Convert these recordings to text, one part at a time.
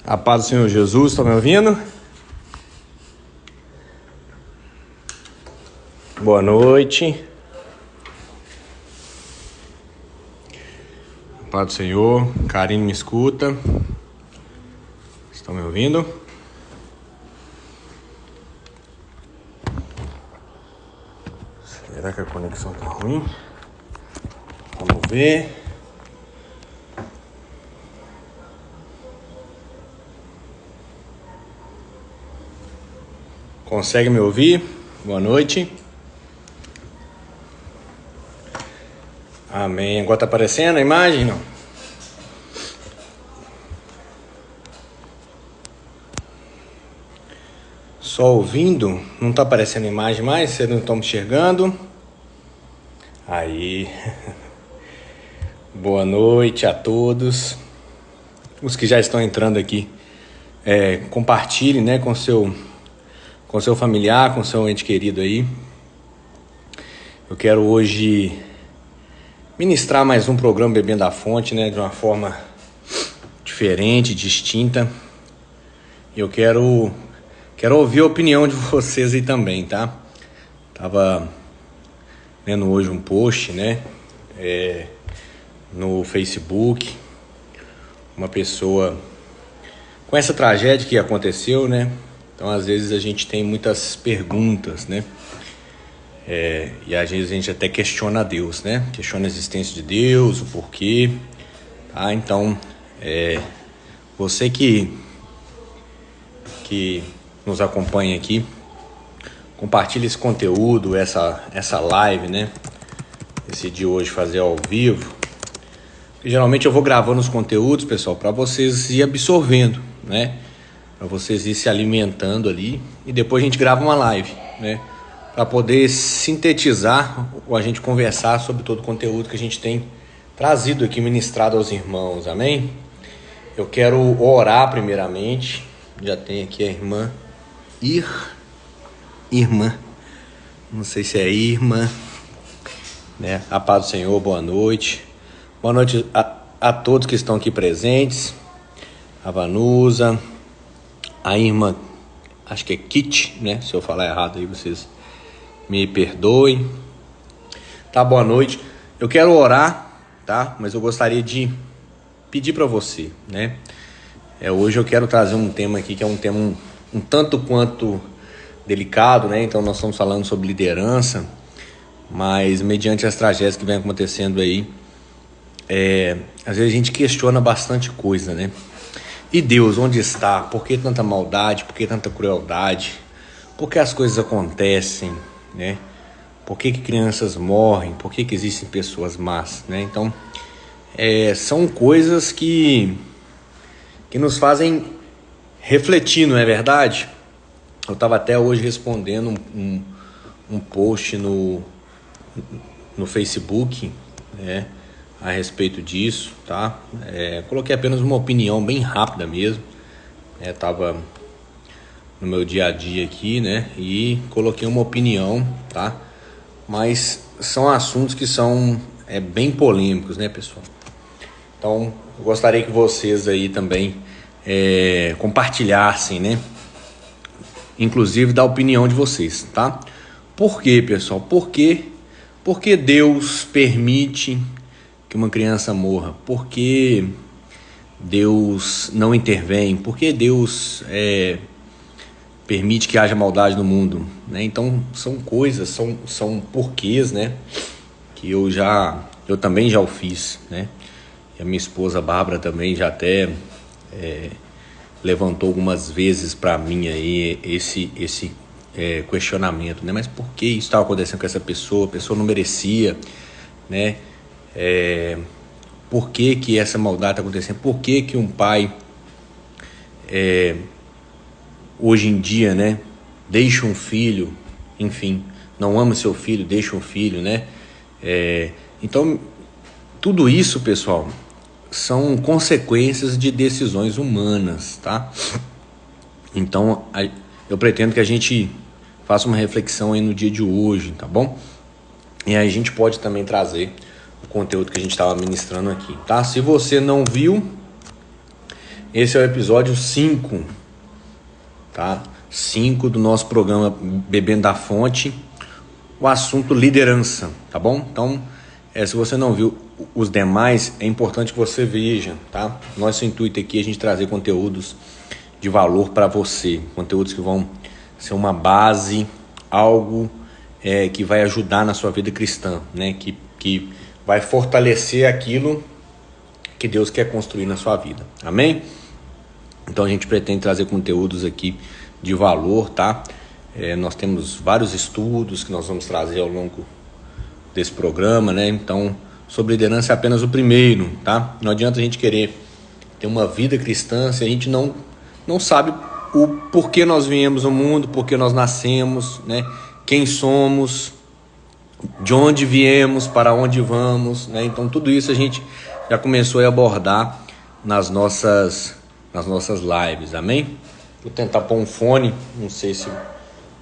A paz do Senhor Jesus, estão me ouvindo? Boa noite. A paz do Senhor, Karine me escuta? Estão me ouvindo? Será que a conexão tá ruim? Vamos ver. Consegue me ouvir? Boa noite. Amém. Agora tá aparecendo a imagem? Não. Só ouvindo? Não tá aparecendo a imagem mais? Vocês não estão me enxergando? Aí. Boa noite a todos. Os que já estão entrando aqui, compartilhem, né, com seu familiar, com seu ente querido aí. Eu quero hoje ministrar mais um programa Bebendo da Fonte, né, de uma forma diferente, distinta. Eu quero ouvir a opinião de vocês aí também, tá? Tava vendo hoje um post, né, no Facebook, uma pessoa com essa tragédia que aconteceu, né? Então, às vezes, a gente tem muitas perguntas, né? E às vezes a gente até questiona a Deus, né? Questiona a existência de Deus, o porquê. Tá? Então, você que nos acompanha aqui, compartilhe esse conteúdo, essa live, né? Decidi hoje fazer ao vivo. E, geralmente eu vou gravando os conteúdos, pessoal, para vocês ir absorvendo, né? Para vocês ir se alimentando ali, e depois a gente grava uma live, né, para poder sintetizar ou a gente conversar sobre todo o conteúdo que a gente tem trazido aqui, ministrado aos irmãos, amém? Eu quero orar primeiramente. Já tem aqui a irmã, não sei se é irmã, né? A paz do Senhor, boa noite a todos que estão aqui presentes, a Vanusa, a irmã, acho que é Kit, né? Se eu falar errado aí, vocês me perdoem. Tá, boa noite. Eu quero orar, tá? Mas eu gostaria de pedir para você, né? Hoje eu quero trazer um tema aqui que é um tema um tanto quanto delicado, né? Então nós estamos falando sobre liderança, mas mediante as tragédias que vem acontecendo aí, às vezes a gente questiona bastante coisa, né? E Deus, onde está? Por que tanta maldade? Por que tanta crueldade? Por que as coisas acontecem, né? Por que crianças morrem? Por que existem pessoas más, né? Então, são coisas que nos fazem refletir, não é verdade? Eu estava até hoje respondendo um post no Facebook, né, a respeito disso, tá? Coloquei apenas uma opinião bem rápida mesmo. Tava no meu dia a dia aqui, né? E coloquei uma opinião, tá? Mas são assuntos que são bem polêmicos, né, pessoal? Então, eu gostaria que vocês aí também compartilhassem, né? Inclusive da opinião de vocês, tá? Por quê, pessoal? Por que Deus permite que uma criança morra? Por que Deus não intervém? Por que Deus permite que haja maldade no mundo, né? Então são coisas, são porquês, né? Que eu também já o fiz, né? E a minha esposa Bárbara também já até levantou algumas vezes para mim aí esse questionamento, né? Mas por que isso estava acontecendo com essa pessoa? A pessoa não merecia, né? Por que essa maldade está acontecendo? Por que um pai hoje em dia, né, deixa um filho, enfim, não ama seu filho, deixa um filho, né? Então, tudo isso, pessoal, são consequências de decisões humanas, tá? Então, eu pretendo que a gente faça uma reflexão aí no dia de hoje, tá bom? E aí a gente pode também trazer o conteúdo que a gente estava ministrando aqui, tá? Se você não viu, esse é o episódio 5, tá? 5 do nosso programa Bebendo da Fonte, o assunto liderança, tá bom? Então, se você não viu os demais, é importante que você veja, tá? Nosso intuito aqui é a gente trazer conteúdos de valor para você, conteúdos que vão ser uma base, algo que vai ajudar na sua vida cristã, né? Que vai fortalecer aquilo que Deus quer construir na sua vida, amém? Então a gente pretende trazer conteúdos aqui de valor, tá? Nós temos vários estudos que nós vamos trazer ao longo desse programa, né? Então, sobre liderança é apenas o primeiro, tá? Não adianta a gente querer ter uma vida cristã se a gente não sabe o porquê nós viemos ao mundo, porquê nós nascemos, né? Quem somos, de onde viemos, para onde vamos, né? Então tudo isso a gente já começou a abordar nas nossas lives, amém? Vou tentar pôr um fone, não sei se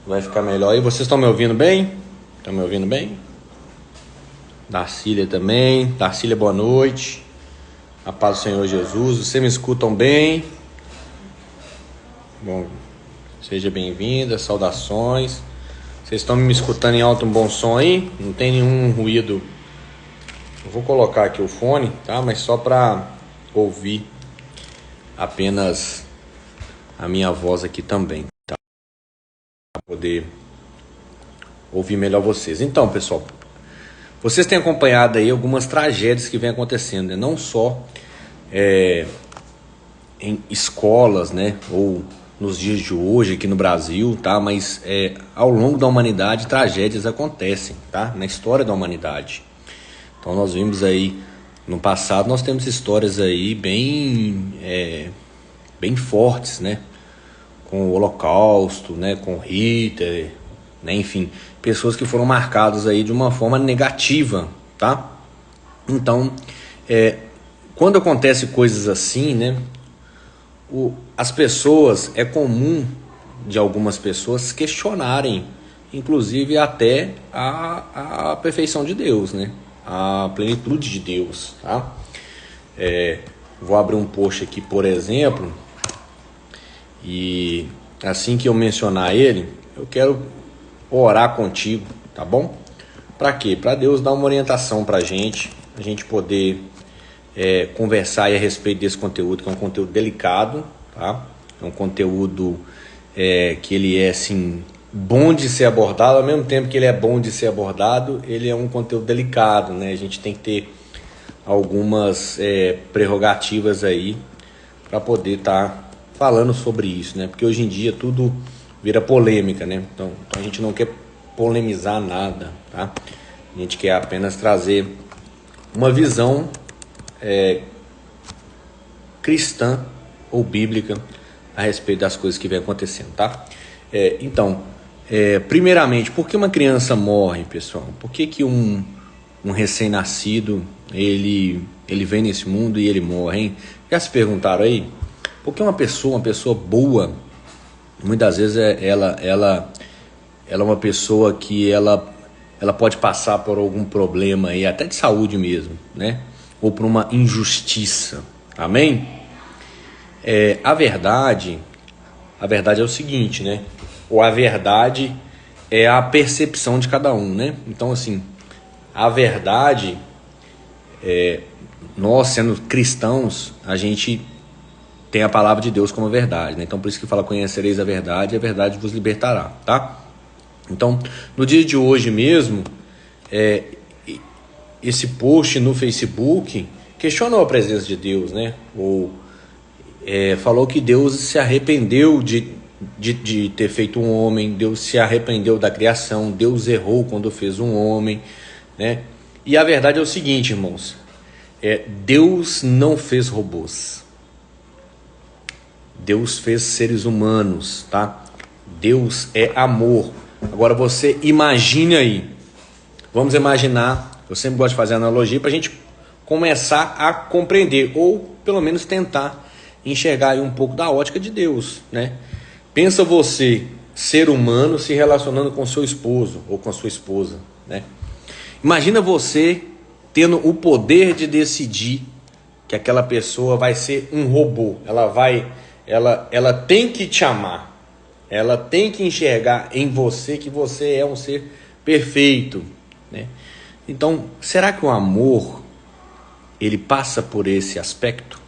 vai ficar melhor aí. Vocês estão me ouvindo bem? Estão me ouvindo bem? Darcília também. Darcília, boa noite. A paz do Senhor Jesus. Vocês me escutam bem? Bom, seja bem-vinda, saudações. Vocês estão me escutando em alto, um bom som aí? Não tem nenhum ruído. Eu vou colocar aqui o fone, tá? Mas só para ouvir apenas a minha voz aqui também, tá? Para poder ouvir melhor vocês. Então, pessoal, vocês têm acompanhado aí algumas tragédias que vem acontecendo, né? Não só em escolas, né? Ou nos dias de hoje aqui no Brasil, tá? Mas ao longo da humanidade tragédias acontecem, tá? Na história da humanidade. Então nós vimos aí no passado, nós temos histórias aí bem fortes, né? Com o Holocausto, né? Com Hitler, né? Enfim, pessoas que foram marcadas aí de uma forma negativa, tá? Então, quando acontece coisas assim, né? As pessoas, é comum de algumas pessoas questionarem, inclusive até a perfeição de Deus, né? A plenitude de Deus, tá? Vou abrir um post aqui, por exemplo, e assim que eu mencionar ele, eu quero orar contigo, tá bom? Para quê? Para Deus dar uma orientação para a gente poder conversar aí a respeito desse conteúdo, que é um conteúdo delicado, tá? É um conteúdo que ele é assim bom de ser abordado, ao mesmo tempo que ele é bom de ser abordado, ele é um conteúdo delicado, né? A gente tem que ter algumas prerrogativas aí para poder estar falando sobre isso, né? Porque hoje em dia tudo vira polêmica, né? Então a gente não quer polemizar nada, tá? A gente quer apenas trazer uma visão cristã ou bíblica a respeito das coisas que vem acontecendo, tá? Então, primeiramente, por que uma criança morre, pessoal? Por que um recém-nascido ele vem nesse mundo e ele morre, hein? Já se perguntaram aí? Porque uma pessoa boa, muitas vezes ela é uma pessoa que ela pode passar por algum problema aí, até de saúde mesmo, né? Ou por uma injustiça, amém? A verdade é o seguinte, né? Ou a verdade é a percepção de cada um, né? Então, assim, a verdade, nós sendo cristãos, a gente tem a palavra de Deus como verdade, né? Então, por isso que fala, conhecereis a verdade e a verdade vos libertará, tá? Então, no dia de hoje mesmo, esse post no Facebook questionou a presença de Deus, né? Ou falou que Deus se arrependeu de ter feito um homem, Deus se arrependeu da criação, Deus errou quando fez um homem, né? E a verdade é o seguinte, irmãos, Deus não fez robôs, Deus fez seres humanos, tá? Deus é amor. Agora você imagine aí, vamos imaginar, eu sempre gosto de fazer analogia para a gente começar a compreender, ou pelo menos tentar enxergar aí um pouco da ótica de Deus, né? Pensa você, ser humano, se relacionando com seu esposo ou com sua esposa, né? Imagina você tendo o poder de decidir que aquela pessoa vai ser um robô. Ela tem que te amar. Ela tem que enxergar em você que você é um ser perfeito, né? Então, será que o amor, ele passa por esse aspecto?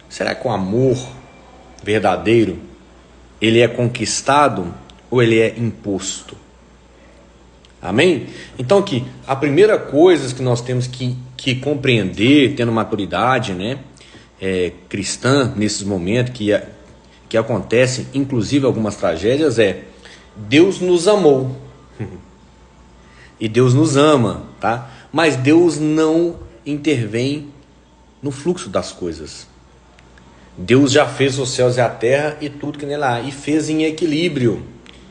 Será que o amor verdadeiro, ele é conquistado ou ele é imposto? Amém? Então aqui, a primeira coisa que nós temos que compreender, tendo maturidade, né, cristã, nesses momentos que acontecem, inclusive algumas tragédias, Deus nos amou. E Deus nos ama, tá? Mas Deus não intervém no fluxo das coisas. Deus já fez os céus e a terra e tudo que nela há, e fez em equilíbrio.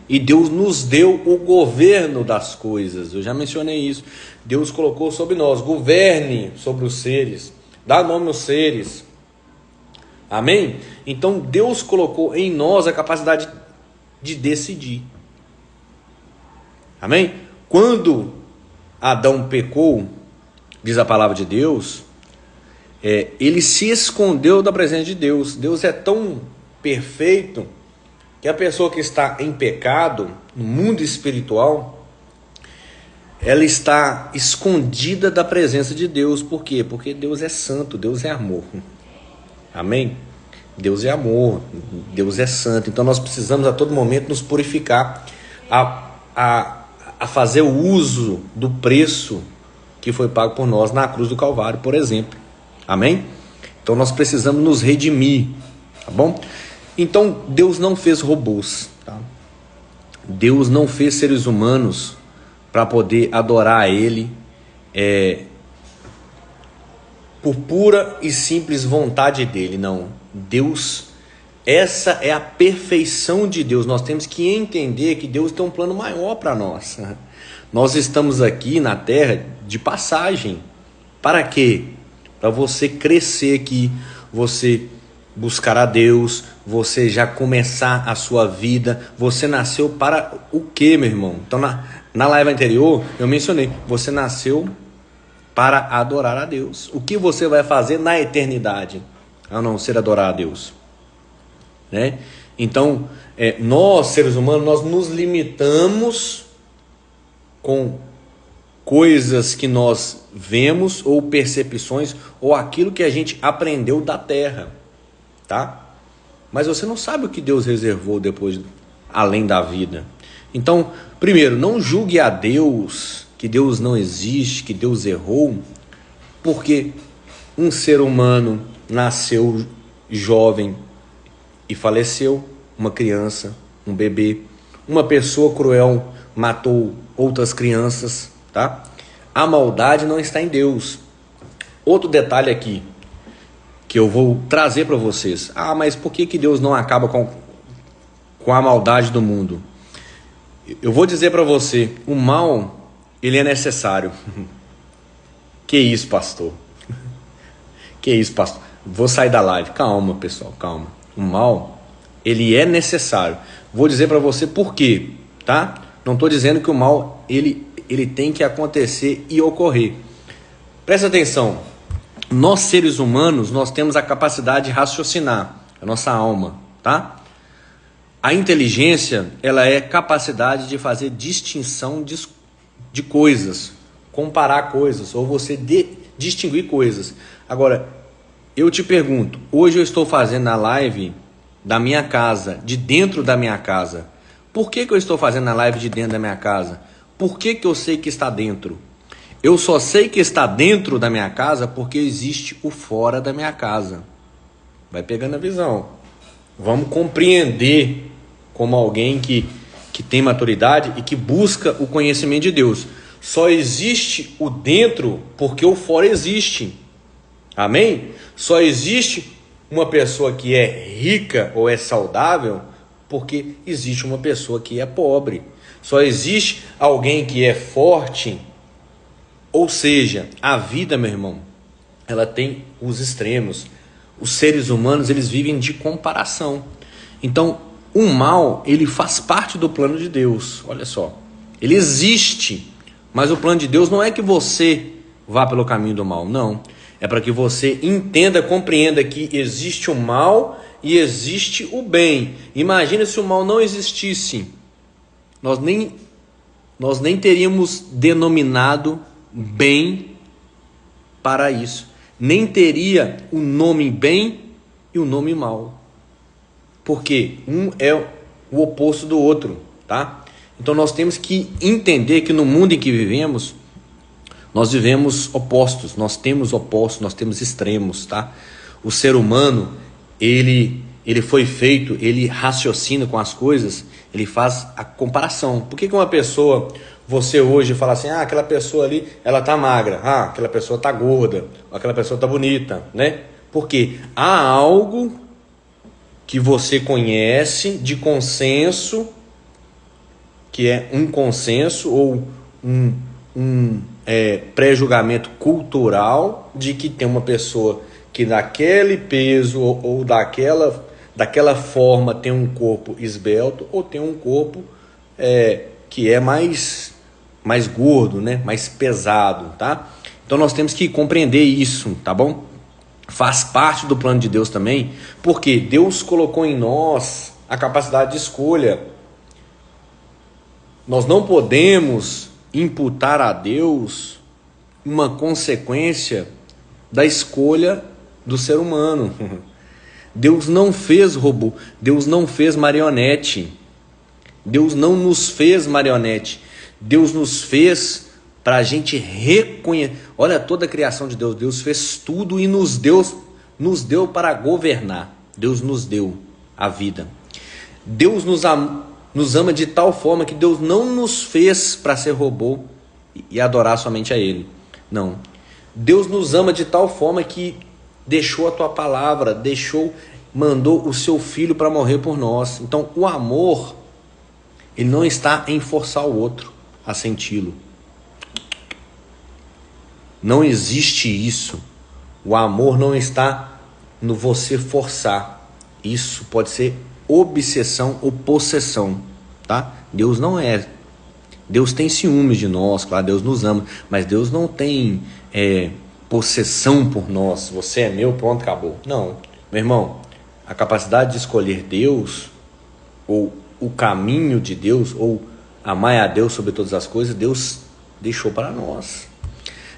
E Deus nos deu o governo das coisas. Eu já mencionei isso. Deus colocou sobre nós, governe sobre os seres, dá nome aos seres. Amém? Então Deus colocou em nós a capacidade de decidir. Amém? Quando Adão pecou, diz a palavra de Deus, ele se escondeu da presença de Deus. Deus é tão perfeito que a pessoa que está em pecado, no mundo espiritual, ela está escondida da presença de Deus. Por quê? Porque Deus é santo, Deus é amor. Amém? Deus é amor, Deus é santo. Então nós precisamos a todo momento nos purificar, a fazer o uso do preço que foi pago por nós na cruz do Calvário, por exemplo. Amém? Então nós precisamos nos redimir, tá bom? Então Deus não fez robôs, tá? Deus não fez seres humanos para poder adorar a Ele por pura e simples vontade dele, não. Deus, essa é a perfeição de Deus. Nós temos que entender que Deus tem um plano maior para nós. Nós estamos aqui na terra de passagem. Para quê? Para você crescer aqui, você buscar a Deus, você já começar a sua vida. Você nasceu para o quê, meu irmão? Então na live anterior eu mencionei, você nasceu para adorar a Deus. O que você vai fazer na eternidade, a não ser adorar a Deus, né? Então, nós seres humanos, nós nos limitamos com coisas que nós vemos, ou percepções, ou aquilo que a gente aprendeu da terra, tá? Mas você não sabe o que Deus reservou depois, além da vida. Então, primeiro, não julgue a Deus, que Deus não existe, que Deus errou, porque um ser humano nasceu jovem e faleceu, uma criança, um bebê, uma pessoa cruel matou outras crianças, tá? A maldade não está em Deus. Outro detalhe aqui que eu vou trazer para vocês. Mas por que Deus não acaba com a maldade do mundo? Eu vou dizer para você, o mal, ele é necessário. Que isso, pastor? Que isso, pastor? Vou sair da live. Calma, pessoal, calma. O mal, ele é necessário. Vou dizer para você por quê, tá? Não estou dizendo que o mal, ele tem que acontecer e ocorrer. Presta atenção. Nós, seres humanos, nós temos a capacidade de raciocinar. A nossa alma, tá? A inteligência, ela é capacidade de fazer distinção de coisas, comparar coisas, ou você distinguir coisas. Agora, eu te pergunto, hoje eu estou fazendo a live da minha casa, de dentro da minha casa. Por que eu estou fazendo a live de dentro da minha casa? Por que eu sei que está dentro? Eu só sei que está dentro da minha casa porque existe o fora da minha casa. Vai pegando a visão. Vamos compreender como alguém que tem maturidade e que busca o conhecimento de Deus. Só existe o dentro porque o fora existe. Amém? Só existe uma pessoa que é rica ou é saudável porque existe uma pessoa que é pobre. Só existe alguém que é forte. Ou seja, a vida, meu irmão, ela tem os extremos. Os seres humanos, eles vivem de comparação. Então, o mal, ele faz parte do plano de Deus. Olha só, ele existe, mas o plano de Deus não é que você vá pelo caminho do mal, não. É para que você entenda, compreenda que existe o mal e existe o bem. Imagina se o mal não existisse. Nós nem teríamos denominado bem para isso. Nem teria o nome bem e o nome mal. Porque um é o oposto do outro, tá? Então nós temos que entender que no mundo em que vivemos, nós vivemos opostos, nós temos opostos, nós temos extremos, tá? O ser humano, ele foi feito, ele raciocina com as coisas, ele faz a comparação. Por que uma pessoa, você hoje fala assim, aquela pessoa ali, ela tá magra, aquela pessoa tá gorda, aquela pessoa tá bonita, né? Porque há algo que você conhece de consenso, que é um consenso ou um pré-julgamento cultural de que tem uma pessoa que daquele peso ou daquela forma tem um corpo esbelto ou tem um corpo que é mais gordo, né? Mais pesado, tá? Então nós temos que compreender isso, tá bom? Faz parte do plano de Deus também, porque Deus colocou em nós a capacidade de escolha. Nós não podemos imputar a Deus uma consequência da escolha do ser humano. Deus não fez robô, Deus não fez marionete, Deus não nos fez marionete, Deus nos fez para a gente reconhecer. Olha toda a criação de Deus, Deus fez tudo e nos deu para governar. Deus nos deu a vida. Deus nos ama de tal forma que Deus não nos fez para ser robô e adorar somente a Ele. Não. Deus nos ama de tal forma que deixou a tua palavra, mandou o seu filho para morrer por nós. Então o amor, ele não está em forçar o outro a senti-lo. Não existe isso. O amor não está no você forçar. Isso pode ser obsessão ou possessão, tá? Deus não é. Deus tem ciúmes de nós, claro, Deus nos ama, mas Deus não tem possessão por nós. Você é meu, pronto, acabou. Não, meu irmão, a capacidade de escolher Deus, ou o caminho de Deus, ou amar a Deus sobre todas as coisas, Deus deixou para nós.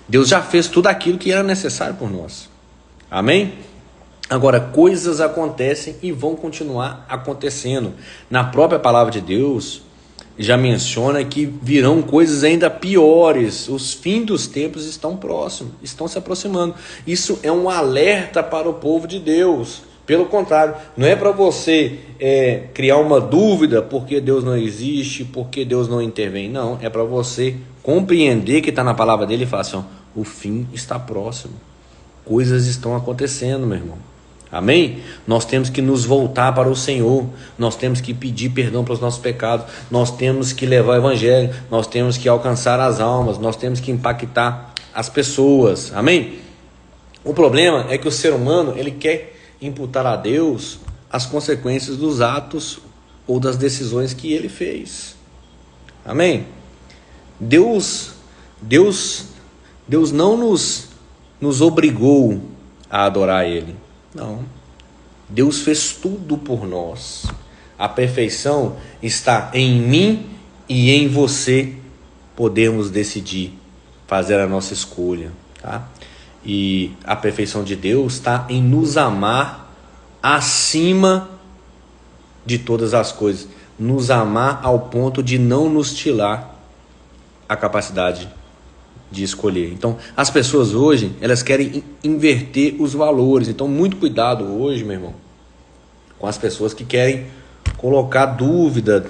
Deus já fez tudo aquilo que era necessário por nós. Amém? Agora, coisas acontecem e vão continuar acontecendo. Na própria palavra de Deus, já menciona que virão coisas ainda piores. Os fins dos tempos estão próximos, estão se aproximando. Isso é um alerta para o povo de Deus. Pelo contrário, não é para você criar uma dúvida porque Deus não existe, porque Deus não intervém. Não, é para você compreender que está na palavra dele e falar assim, o fim está próximo. Coisas estão acontecendo, meu irmão. Amém? Nós temos que nos voltar para o Senhor, nós temos que pedir perdão pelos nossos pecados, nós temos que levar o evangelho, nós temos que alcançar as almas, nós temos que impactar as pessoas. Amém? O problema é que o ser humano, ele quer imputar a Deus as consequências dos atos ou das decisões que ele fez. Amém? Deus não nos obrigou a adorar Ele. Não. Deus fez tudo por nós. A perfeição está em mim e em você. Podemos decidir fazer a nossa escolha, tá? E a perfeição de Deus está em nos amar acima de todas as coisas. Nos amar ao ponto de não nos tirar a capacidade de escolher. Então, as pessoas hoje, elas querem inverter os valores. Então, muito cuidado hoje, meu irmão, com as pessoas que querem colocar dúvida,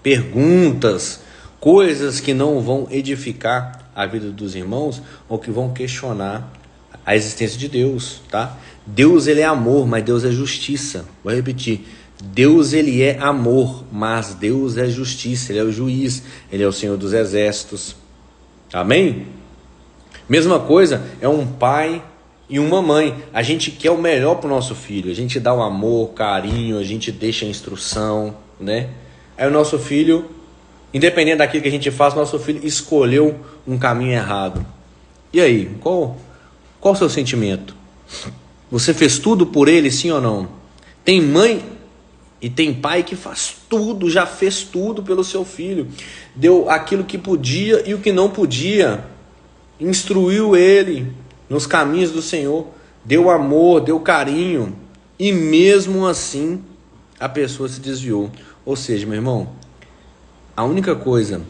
perguntas, coisas que não vão edificar a vida dos irmãos ou que vão questionar a existência de Deus, tá? Deus, ele é amor, mas Deus é justiça. Vou repetir. Deus, ele é amor, mas Deus é justiça. Ele é o juiz, ele é o Senhor dos exércitos. Amém? Mesma coisa é um pai e uma mãe. A gente quer o melhor para o nosso filho. A gente dá o amor, carinho, a gente deixa a instrução, né? Aí o nosso filho, independente daquilo que a gente faz, nosso filho escolheu um caminho errado. E aí, Qual o seu sentimento? Você fez tudo por ele, sim ou não? Tem mãe e tem pai que faz tudo, já fez tudo pelo seu filho. Deu aquilo que podia e o que não podia. Instruiu ele nos caminhos do Senhor. Deu amor, deu carinho. E mesmo assim, a pessoa se desviou. Ou seja, meu irmão, a única coisa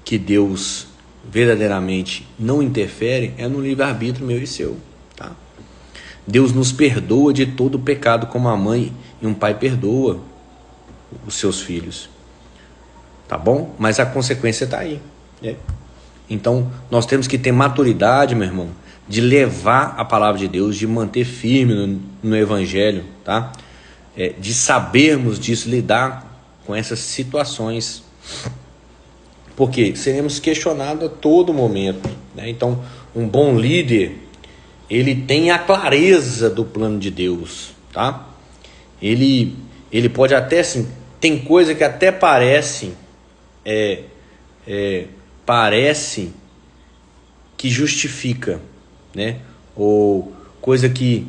que Deus verdadeiramente não interfere é no livre-arbítrio meu e seu, tá? Deus nos perdoa de todo pecado, como a mãe e um pai perdoa os seus filhos, tá bom? Mas a consequência está aí, né? Então nós temos que ter maturidade, meu irmão, de levar a palavra de Deus, de manter firme no evangelho, tá? De sabermos disso, lidar com essas situações, porque seremos questionados a todo momento, né? Então um bom líder, ele tem a clareza do plano de Deus, tá? Ele pode até, assim, tem coisa que até parece que justifica, né? Ou coisa que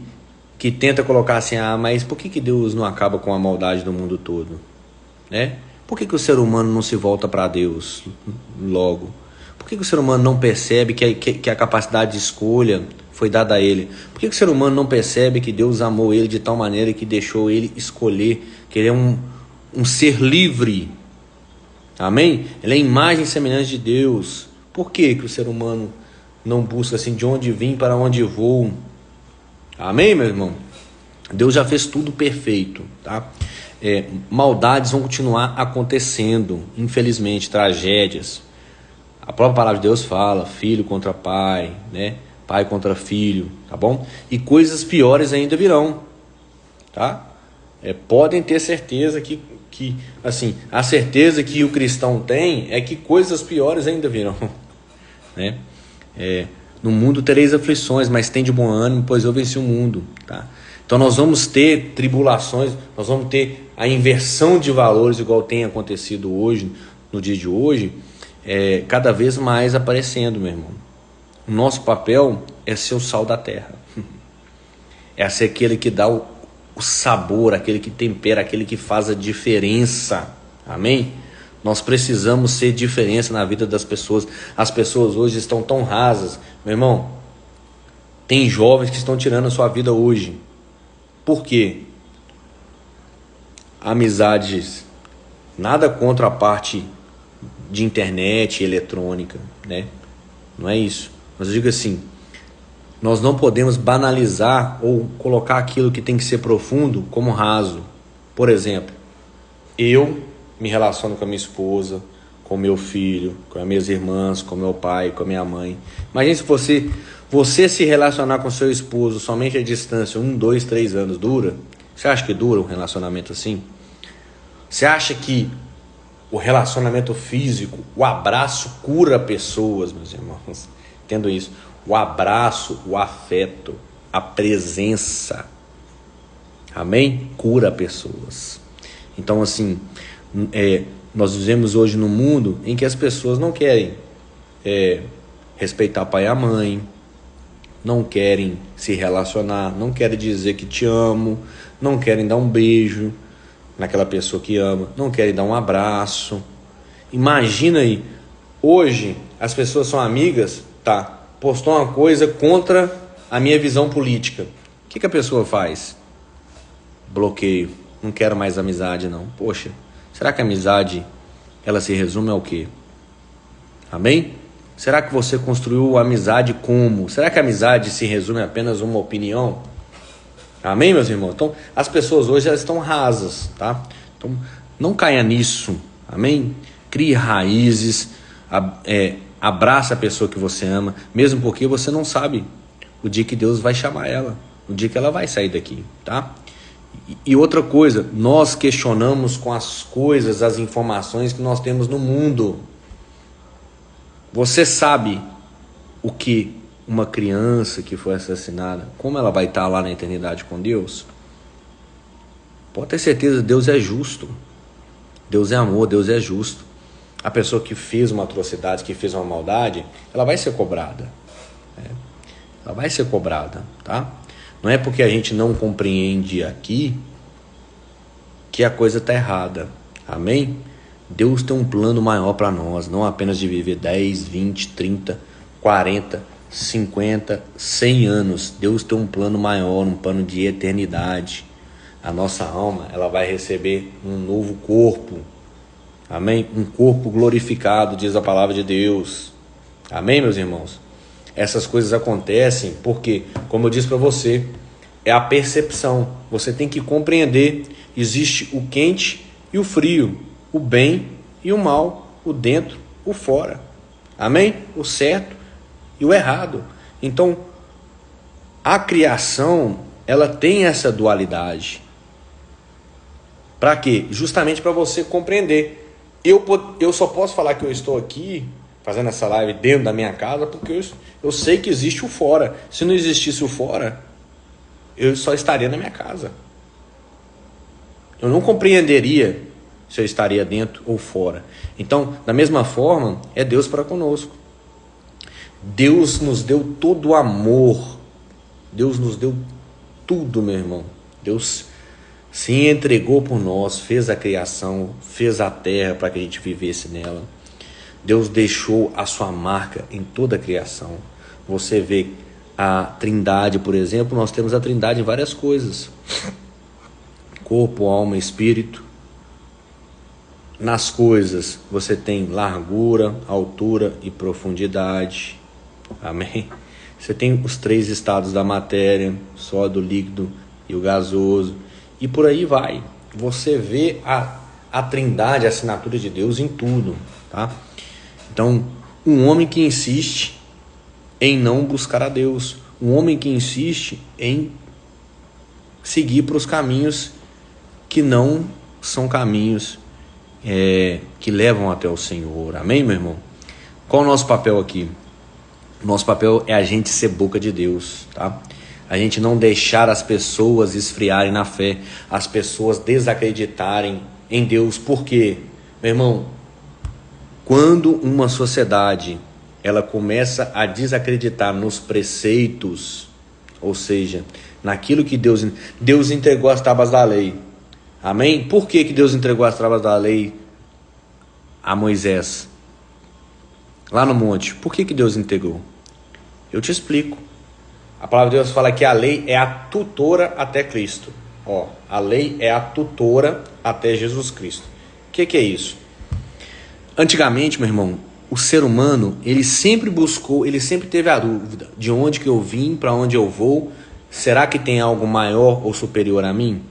tenta colocar assim, mas por que Deus não acaba com a maldade do mundo todo, né? Por que o ser humano não se volta para Deus logo? Por que o ser humano não percebe que a capacidade de escolha foi dada a ele? Por que o ser humano não percebe que Deus amou ele de tal maneira que deixou ele escolher, que ele é um ser livre? Amém? Ele é a imagem e semelhança de Deus. Por que o ser humano não busca assim, de onde vim para onde vou? Amém, meu irmão? Deus já fez tudo perfeito, tá? Maldades vão continuar acontecendo, infelizmente, tragédias. A própria palavra de Deus fala, filho contra pai, né? Pai contra filho, tá bom? E coisas piores ainda virão, tá? Podem ter certeza que assim, a certeza que o cristão tem é que coisas piores ainda virão, né? No mundo tereis aflições, mas tem de bom ânimo, pois eu venci o mundo, tá? Então nós vamos ter tribulações, nós vamos ter a inversão de valores, igual tem acontecido hoje, no dia de hoje, cada vez mais aparecendo, meu irmão. O nosso papel é ser o sal da terra, é ser aquele que dá o sabor, aquele que tempera, aquele que faz a diferença, amém? Nós precisamos ser diferença na vida das pessoas. As pessoas hoje estão tão rasas, meu irmão. Tem jovens que estão tirando a sua vida hoje. Por quê? Amizades, nada contra a parte de internet, eletrônica, né? Não é isso. Mas eu digo assim, nós não podemos banalizar ou colocar aquilo que tem que ser profundo como raso. Por exemplo, eu me relaciono com a minha esposa, com meu filho, com as minhas irmãs, com meu pai, com a minha mãe. Imagine se você se relacionar com seu esposo somente à distância, 1, 2, 3 anos, dura? Você acha que dura um relacionamento assim? Você acha que o relacionamento físico, o abraço cura pessoas, meus irmãos? Entendo isso. O abraço, o afeto, a presença, amém? Cura pessoas. Então, assim, nós vivemos hoje num mundo em que as pessoas não querem respeitar pai e a mãe, não querem se relacionar, não querem dizer que te amo, não querem dar um beijo naquela pessoa que ama, não querem dar um abraço. Imagina aí, hoje as pessoas são amigas, tá? Postou uma coisa contra a minha visão política. O que a pessoa faz? Bloqueio. Não quero mais amizade, não. Poxa, será que a amizade, ela se resume ao quê? Amém? Será que você construiu a amizade como? Será que a amizade se resume a apenas uma opinião? Amém, meus irmãos? Então, as pessoas hoje elas estão rasas, tá? Então, não caia nisso. Amém? Crie raízes, abraça a pessoa que você ama, mesmo porque você não sabe o dia que Deus vai chamar ela, o dia que ela vai sair daqui, tá? E outra coisa, nós questionamos com as coisas, as informações que nós temos no mundo. Você sabe o que uma criança que foi assassinada, como ela vai estar lá na eternidade com Deus? Pode ter certeza, Deus é justo. Deus é amor, Deus é justo. A pessoa que fez uma atrocidade, que fez uma maldade, ela vai ser cobrada, né? ela vai ser cobrada, tá? Não é porque a gente não compreende aqui que a coisa está errada, amém? Deus tem um plano maior para nós, não apenas de viver 10, 20, 30, 40, 50, 100 anos. Deus tem um plano maior, um plano de eternidade. A nossa alma, ela vai receber um novo corpo, amém? Um corpo glorificado, diz a palavra de Deus, amém, meus irmãos? Essas coisas acontecem porque, como eu disse para você, é a percepção. Você tem que compreender, existe o quente e o frio, o bem e o mal, o dentro, o fora, amém? O certo e o errado. Então, a criação, ela tem essa dualidade. Para quê? Justamente para você compreender. Eu só posso falar que eu estou aqui fazendo essa live dentro da minha casa porque eu sei que existe o fora. Se não existisse o fora, eu só estaria na minha casa. Eu não compreenderia se eu estaria dentro ou fora. Então, da mesma forma, é Deus para conosco. Deus nos deu todo o amor. Deus nos deu tudo, meu irmão. Deus se entregou por nós, fez a criação, fez a terra para que a gente vivesse nela. Deus deixou a sua marca em toda a criação. Você vê a Trindade, por exemplo, nós temos a Trindade em várias coisas. Corpo, alma, espírito. Nas coisas você tem largura, altura e profundidade. Amém? Você tem os 3 estados da matéria, sólido, líquido e o gasoso. E por aí vai. Você vê a Trindade, a assinatura de Deus em tudo, tá? Então, um homem que insiste em não buscar a Deus, um homem que insiste em seguir para os caminhos que não são caminhos que levam até o Senhor. Amém, meu irmão? Qual é o nosso papel aqui? Nosso papel é a gente ser boca de Deus, tá? A gente não deixar as pessoas esfriarem na fé, as pessoas desacreditarem em Deus. Por quê? Meu irmão, quando uma sociedade ela começa a desacreditar nos preceitos, ou seja, naquilo que Deus entregou as tábuas da lei. Amém? Por que Deus entregou as tábuas da lei a Moisés? Lá no monte. Por que Deus entregou? Eu te explico. A palavra de Deus fala que a lei é a tutora até Cristo. A lei é a tutora até Jesus Cristo. O que é isso? Antigamente, meu irmão, o ser humano, ele sempre buscou, ele sempre teve a dúvida de onde que eu vim, para onde eu vou. Será que tem algo maior ou superior a mim?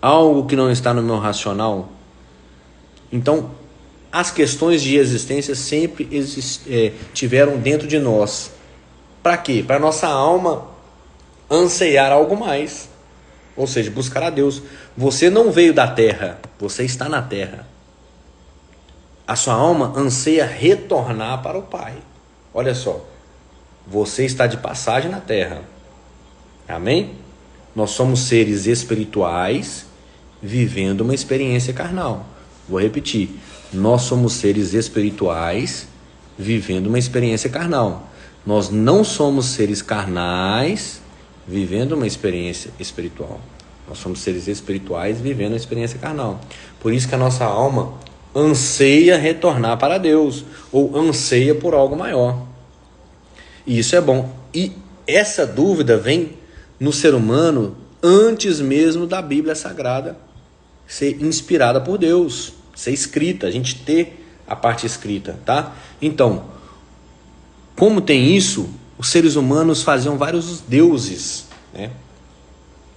Algo que não está no meu racional? Então, as questões de existência sempre tiveram dentro de nós. Para quê? Para nossa alma anseiar algo mais. Ou seja, buscar a Deus. Você não veio da terra, você está na terra. A sua alma anseia retornar para o Pai. Olha só, você está de passagem na terra. Amém? Nós somos seres espirituais vivendo uma experiência carnal. Vou repetir. Nós somos seres espirituais vivendo uma experiência carnal. Nós não somos seres carnais vivendo uma experiência espiritual. Nós somos seres espirituais vivendo uma experiência carnal. Por isso que a nossa alma anseia retornar para Deus, ou anseia por algo maior. E isso é bom. E essa dúvida vem no ser humano antes mesmo da Bíblia Sagrada ser inspirada por Deus, ser escrita, a gente ter a parte escrita, tá? Então, como tem isso, os seres humanos faziam vários deuses, né?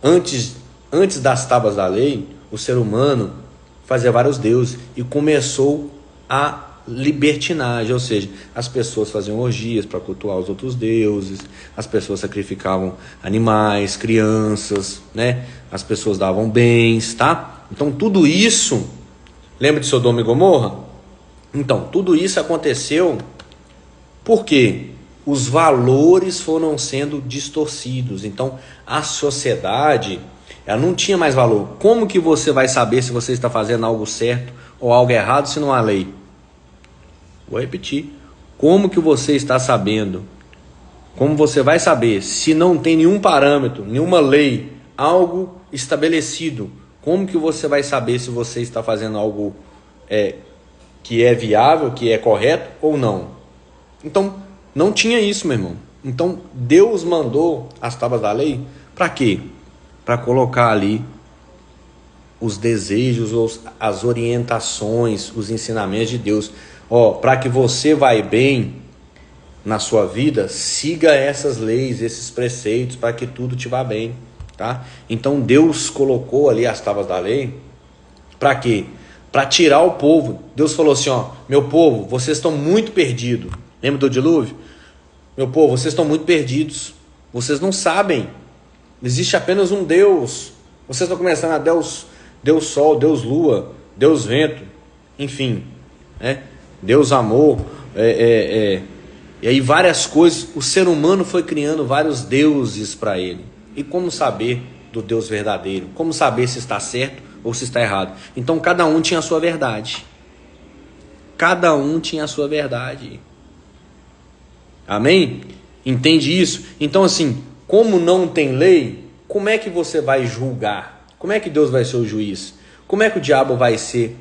Antes das tábuas da lei, o ser humano fazia vários deuses e começou a libertinagem, ou seja, as pessoas faziam orgias para cultuar os outros deuses, as pessoas sacrificavam animais, crianças, né? As pessoas davam bens, tá? Então tudo isso, lembra de Sodoma e Gomorra? Então, tudo isso aconteceu porque os valores foram sendo distorcidos. Então, a sociedade, ela não tinha mais valor. Como que você vai saber se você está fazendo algo certo ou algo errado se não há lei? Vou repetir. Como que você está sabendo Como você vai saber se não tem nenhum parâmetro, nenhuma lei, algo estabelecido? Como que você vai saber se você está fazendo algo que é viável, que é correto ou não? Então, não tinha isso, meu irmão. Então, Deus mandou as tábuas da lei para quê? Para colocar ali os desejos, as orientações, os ensinamentos de Deus. Para que você vai bem na sua vida, siga essas leis, esses preceitos, para que tudo te vá bem, tá? Então Deus colocou ali as tábuas da lei, para quê? Para tirar o povo. Deus falou assim, meu povo, vocês estão muito perdidos. Lembra do dilúvio? Meu povo, vocês estão muito perdidos. Vocês não sabem. Existe apenas um Deus. Vocês estão começando a Deus Sol, Deus Lua, Deus Vento, enfim, Deus Amor, e aí várias coisas. O ser humano foi criando vários deuses para ele. E como saber do Deus verdadeiro? Como saber se está certo ou se está errado? Então cada um tinha a sua verdade. Cada um tinha a sua verdade. Amém? Entende isso? Então assim, como não tem lei, como é que você vai julgar? Como é que Deus vai ser o juiz? Como é que o diabo vai ser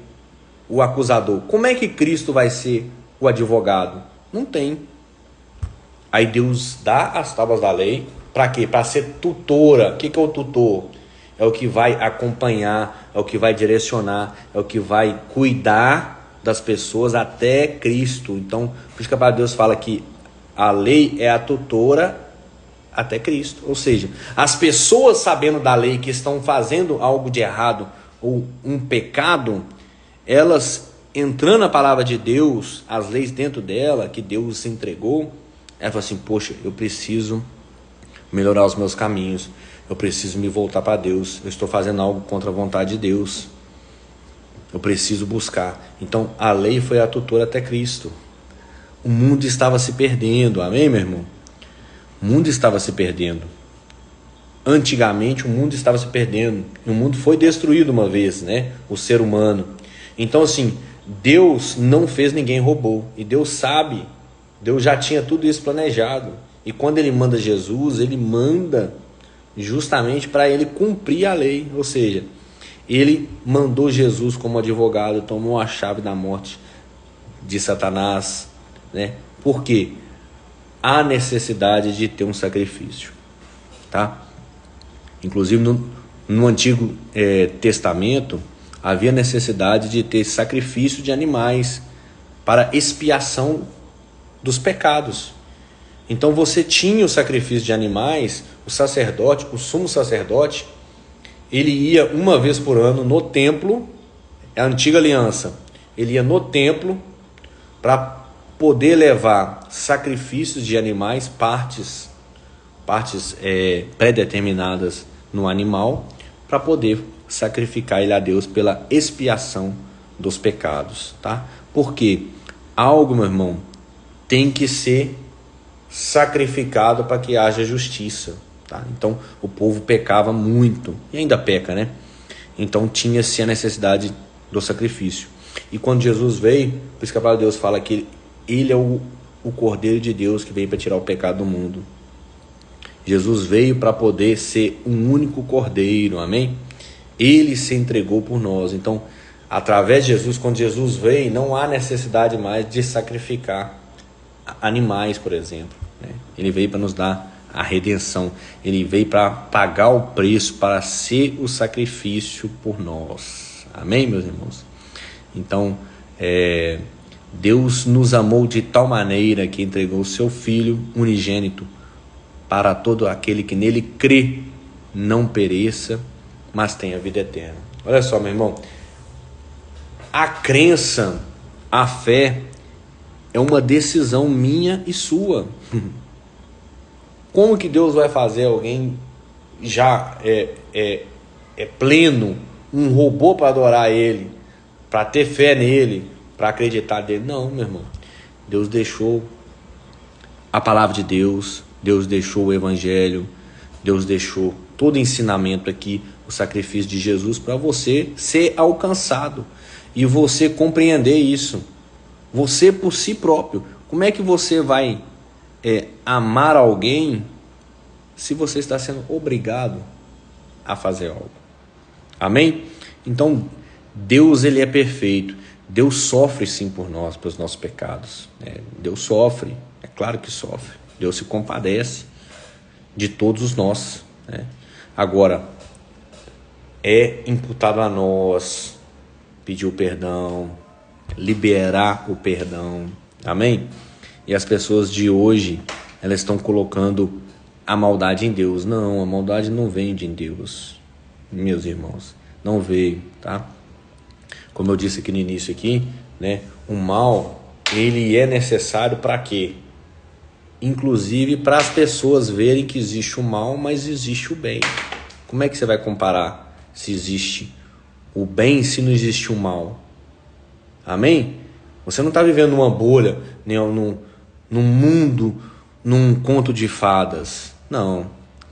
o acusador? Como é que Cristo vai ser o advogado? Não tem. Aí Deus dá as tábuas da lei, para quê? Para ser tutora. O que é o tutor? É o que vai acompanhar, é o que vai direcionar, é o que vai cuidar das pessoas até Cristo. Então, por isso que a palavra de Deus fala que a lei é a tutora até Cristo. Ou seja, as pessoas sabendo da lei que estão fazendo algo de errado ou um pecado, elas entrando na palavra de Deus, as leis dentro dela, que Deus entregou, ela fala assim, poxa, eu preciso melhorar os meus caminhos, eu preciso me voltar para Deus, eu estou fazendo algo contra a vontade de Deus, eu preciso buscar. Então a lei foi a tutora até Cristo. O mundo estava se perdendo, amém, meu irmão? O mundo estava se perdendo. Antigamente o mundo estava se perdendo. O mundo foi destruído uma vez, o ser humano. Então assim, Deus não fez ninguém robô. E Deus sabe, Deus já tinha tudo isso planejado. E quando Ele manda Jesus, Ele manda justamente para Ele cumprir a lei. Ou seja, Ele mandou Jesus como advogado, tomou a chave da morte de Satanás. Por quê? Há necessidade de ter um sacrifício, tá? Inclusive no Antigo Testamento havia necessidade de ter sacrifício de animais para expiação dos pecados. Então você tinha o sacrifício de animais, o sacerdote, o sumo sacerdote, ele ia uma vez por ano no templo, a antiga aliança, ele ia no templo para poder levar sacrifícios de animais, partes pré-determinadas no animal, para poder sacrificar ele a Deus pela expiação dos pecados, tá? Porque algo, meu irmão, tem que ser sacrificado para que haja justiça, tá? Então o povo pecava muito e ainda peca, Então tinha-se a necessidade do sacrifício. E quando Jesus veio, por isso que a palavra de Deus fala que Ele é o Cordeiro de Deus que veio para tirar o pecado do mundo. Jesus veio para poder ser um único Cordeiro, amém? Ele se entregou por nós. Então, através de Jesus, quando Jesus veio, não há necessidade mais de sacrificar animais, por exemplo. Ele veio para nos dar a redenção. Ele veio para pagar o preço, para ser o sacrifício por nós. Amém, meus irmãos? Então, Deus nos amou de tal maneira que entregou o seu Filho unigênito para todo aquele que nele crê, não pereça, mas tenha vida eterna. Olha só, meu irmão, a crença, a fé é uma decisão minha e sua. Como que Deus vai fazer alguém já pleno, um robô para adorar Ele, para ter fé nele, para acreditar nele? Não, meu irmão. Deus deixou a palavra de Deus, Deus deixou o Evangelho, Deus deixou todo ensinamento aqui, o sacrifício de Jesus, para você ser alcançado e você compreender isso. Você por si próprio. Como é que você vai amar alguém se você está sendo obrigado a fazer algo. Amém? Então, Deus, ele é perfeito. Deus sofre sim por nós, pelos nossos pecados. Deus sofre, é claro que sofre. Deus se compadece de todos nós. Agora, é imputado a nós pedir o perdão, liberar o perdão. Amém? E as pessoas de hoje, elas estão colocando a maldade em Deus. Não, a maldade não vem de Deus, meus irmãos. Não veio, tá? Como eu disse aqui no início aqui, o mal, ele é necessário para quê? Inclusive para as pessoas verem que existe o mal, mas existe o bem. Como é que você vai comparar se existe o bem se não existe o mal? Amém? Você não está vivendo numa bolha, num mundo, num conto de fadas. Não.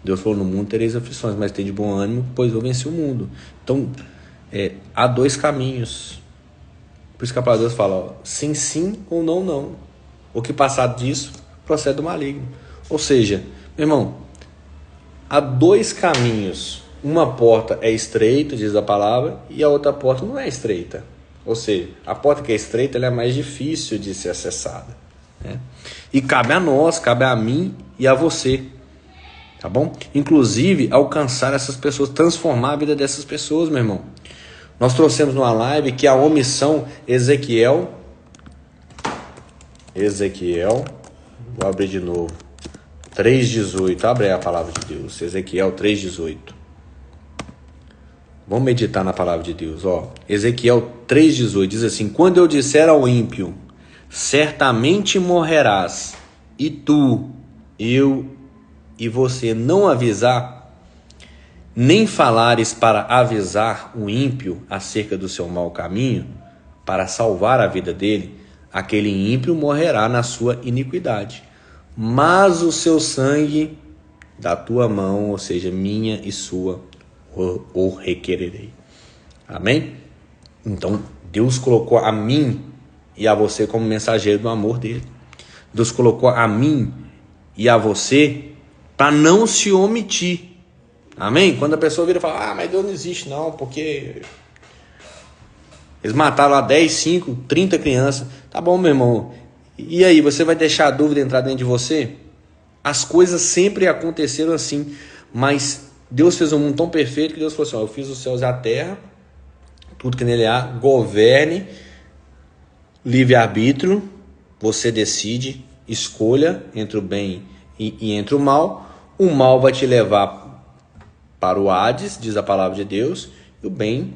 Deus falou, no mundo tereis aflições, mas tem de bom ânimo, pois eu venci o mundo. Então, há dois caminhos. Por isso que a palavra de Deus fala, sim, sim ou não, não. O que passar disso procede do maligno. Ou seja, meu irmão, há dois caminhos. Uma porta é estreita, diz a palavra, e a outra porta não é estreita. Ou seja, a porta que é estreita ela é mais difícil de ser acessada. E cabe a nós, cabe a mim e a você. Tá bom? Inclusive, alcançar essas pessoas, transformar a vida dessas pessoas, meu irmão. Nós trouxemos numa live que a omissão, Ezequiel, vou abrir de novo, 3,18, abre aí a palavra de Deus, Ezequiel 3,18. Vamos meditar na palavra de Deus, Ezequiel 3,18 diz assim, quando eu disser ao ímpio, certamente morrerás, e tu, eu e você não avisar, nem falares para avisar o ímpio acerca do seu mau caminho, para salvar a vida dele, aquele ímpio morrerá na sua iniquidade. Mas o seu sangue da tua mão, ou seja, minha e sua, o requererei. Amém? Então, Deus colocou a mim e a você como mensageiro do amor dele. Deus colocou a mim e a você para não se omitir. Amém? Quando a pessoa vira e fala, mas Deus não existe não, porque eles mataram lá 10, 5, 30 crianças. Tá bom, meu irmão. E aí, você vai deixar a dúvida entrar dentro de você? As coisas sempre aconteceram assim, mas Deus fez um mundo tão perfeito que Deus falou assim, eu fiz os céus e a terra, tudo que nele há, governe, livre-arbítrio, você decide, escolha entre o bem e entre o mal. O mal vai te levar para o Hades, diz a palavra de Deus, e o bem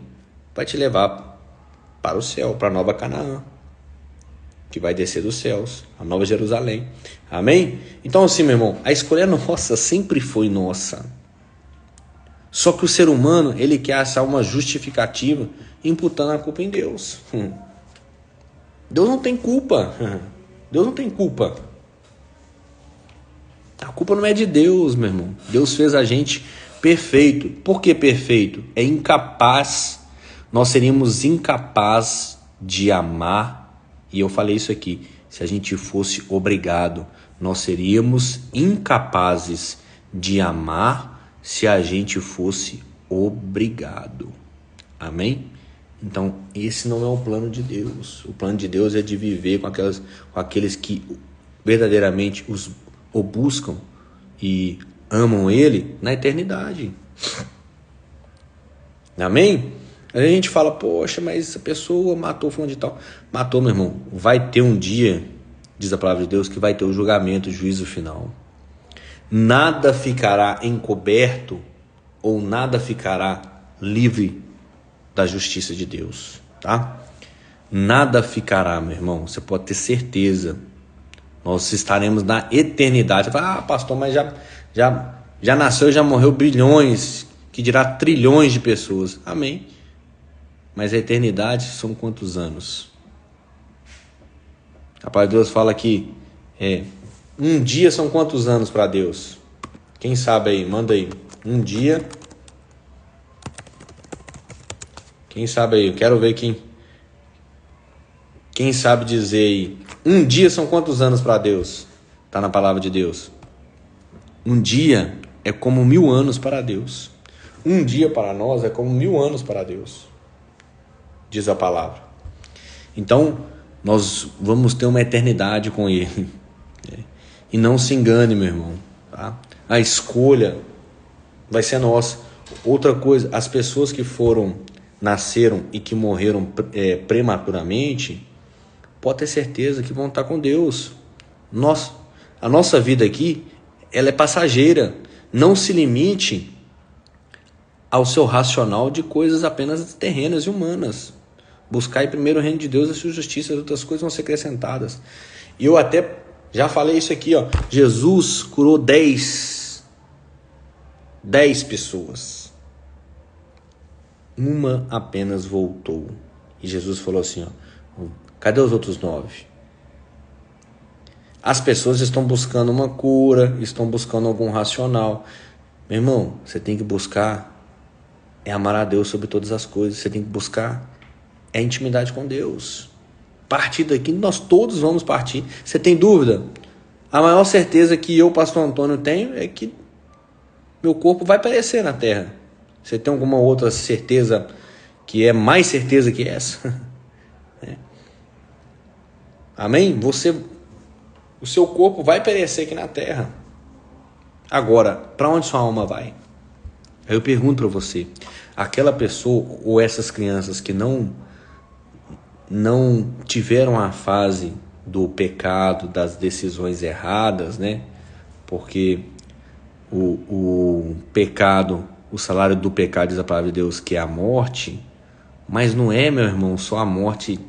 vai te levar para o céu, para a nova Canaã, que vai descer dos céus, a nova Jerusalém. Amém? Então assim, meu irmão, a escolha é nossa, sempre foi nossa. Só que o ser humano, ele quer achar uma justificativa imputando a culpa em Deus. Deus não tem culpa. Deus não tem culpa. A culpa não é de Deus, meu irmão. Deus fez a gente perfeito. Por que perfeito? É incapaz. Nós seríamos incapazes de amar. E eu falei isso aqui. Se a gente fosse obrigado, nós seríamos incapazes de amar se a gente fosse obrigado. Amém? Então, esse não é o plano de Deus. O plano de Deus é de viver com aqueles que verdadeiramente o buscam e amam Ele na eternidade. Amém? Aí a gente fala, poxa, mas essa pessoa matou fulano de tal. Matou, meu irmão. Vai ter um dia, diz a palavra de Deus, que vai ter o julgamento, o juízo final. Nada ficará encoberto ou nada ficará livre da justiça de Deus, tá? Nada ficará, meu irmão. Você pode ter certeza. Nós estaremos na eternidade. Você fala, pastor, mas já nasceu, já morreu bilhões, que dirá trilhões de pessoas. Amém. Mas a eternidade são quantos anos? A palavra de Deus fala que um dia são quantos anos para Deus? Quem sabe aí? Manda aí. Um dia. Quem sabe aí? Eu quero ver quem sabe dizer aí. Um dia são quantos anos para Deus? Está na palavra de Deus. Um dia é como 1000 anos para Deus. Um dia para nós é como 1000 anos para Deus, diz a palavra. Então, nós vamos ter uma eternidade com Ele. E não se engane, meu irmão. Tá? A escolha vai ser nossa. Outra coisa, as pessoas que nasceram e que morreram prematuramente, pode ter certeza que vão estar com Deus. A nossa vida aqui, ela é passageira. Não se limite ao seu racional de coisas apenas terrenas e humanas. Buscai primeiro o reino de Deus e a sua justiça, as outras coisas vão ser acrescentadas. E eu até já falei isso aqui, ó. Jesus curou 10 pessoas. Uma apenas voltou. E Jesus falou assim, ó, cadê os outros 9? As pessoas estão buscando uma cura, estão buscando algum racional. Meu irmão, você tem que buscar amar a Deus sobre todas as coisas. Você tem que buscar a intimidade com Deus. Partir daqui, nós todos vamos partir. Você tem dúvida? A maior certeza que eu, pastor Antônio, tenho é que meu corpo vai perecer na terra. Você tem alguma outra certeza que é mais certeza que essa? Amém? O seu corpo vai perecer aqui na terra. Agora, para onde sua alma vai? Aí eu pergunto para você, aquela pessoa ou essas crianças que não tiveram a fase do pecado, das decisões erradas, né? Porque o pecado, o salário do pecado, diz a palavra de Deus, que é a morte, mas não é, meu irmão, só a morte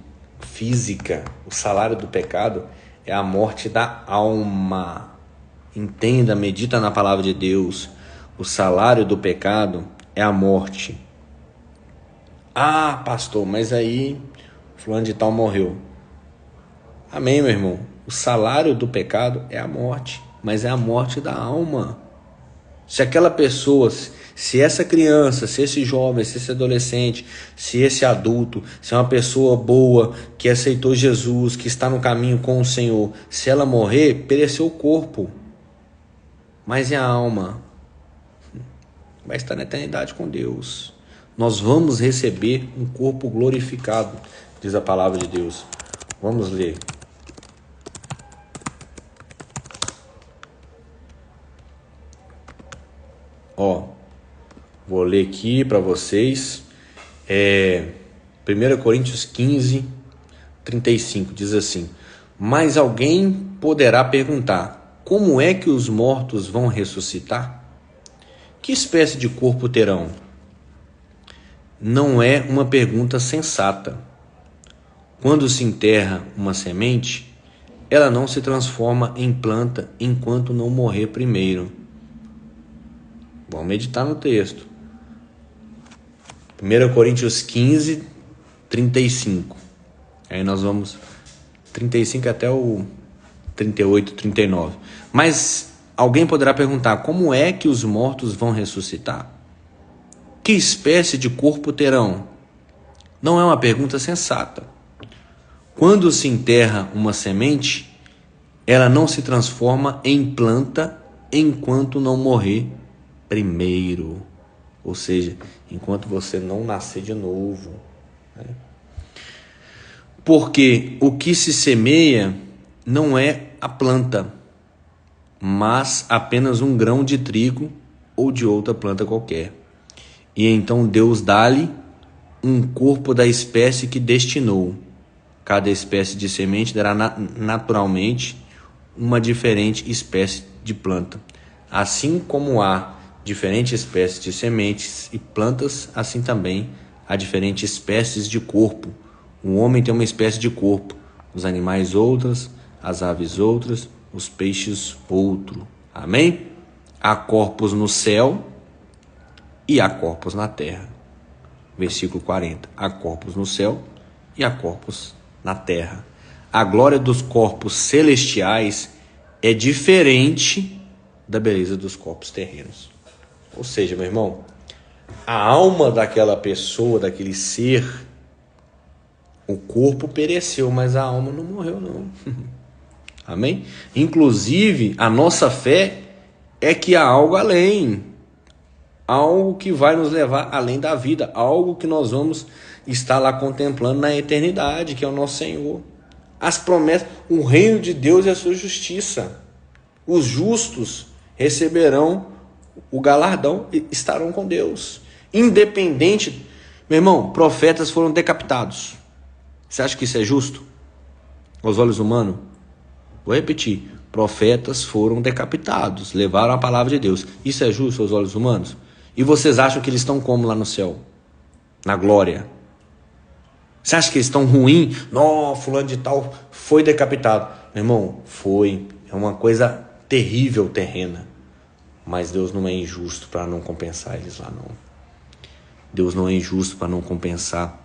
física. O salário do pecado é a morte da alma. Entenda, medita na palavra de Deus. O salário do pecado é a morte. Ah, pastor, mas aí fulano de tal morreu. Amém, meu irmão. O salário do pecado é a morte, mas é a morte da alma. Se aquela pessoa, se essa criança, se esse jovem, se esse adolescente, se esse adulto, se é uma pessoa boa, que aceitou Jesus, que está no caminho com o Senhor, se ela morrer, pereceu o corpo, mas e a alma? Vai estar na eternidade com Deus. Nós vamos receber um corpo glorificado, diz a palavra de Deus. Vamos ler. Vou ler aqui para vocês. 1 Coríntios 15, 35, diz assim: mas alguém poderá perguntar, como é que os mortos vão ressuscitar? Que espécie de corpo terão? Não é uma pergunta sensata. Quando se enterra uma semente, ela não se transforma em planta enquanto não morrer primeiro. Vamos meditar no texto. 1 Coríntios 15, 35. Aí nós vamos 35 até o 38, 39. Mas alguém poderá perguntar, como é que os mortos vão ressuscitar? Que espécie de corpo terão? Não é uma pergunta sensata. Quando se enterra uma semente, ela não se transforma em planta enquanto não morrer primeiro. Ou seja, enquanto você não nascer de novo. Porque o que se semeia não é a planta, mas apenas um grão de trigo ou de outra planta qualquer. E então Deus dá-lhe um corpo da espécie que destinou. Cada espécie de semente dará naturalmente uma diferente espécie de planta. Assim como há diferentes espécies de sementes e plantas, assim também há diferentes espécies de corpo. O homem tem uma espécie de corpo, os animais outras, as aves outras, os peixes outro. Amém? Há corpos no céu e há corpos na terra. Versículo 40. Há corpos no céu e há corpos na terra. A glória dos corpos celestiais é diferente da beleza dos corpos terrenos. Ou seja, meu irmão, a alma daquela pessoa, daquele ser, o corpo pereceu, mas a alma não morreu, não. Amém? Inclusive, a nossa fé é que há algo além, algo que vai nos levar além da vida, algo que nós vamos estar lá contemplando na eternidade, que é o nosso Senhor. As promessas, o reino de Deus e a sua justiça. Os justos receberão o galardão e estarão com Deus. Independente, meu irmão, profetas foram decapitados. Você acha que isso é justo? Aos olhos humanos? Vou repetir. Profetas foram decapitados, levaram a palavra de Deus. Isso é justo aos olhos humanos? E vocês acham que eles estão como lá no céu? Na glória? Você acha que eles estão ruins? Não, fulano de tal foi decapitado. Meu irmão, foi. É uma coisa terrível, terrena. Mas Deus não é injusto para não compensar eles lá, não. Deus não é injusto para não compensar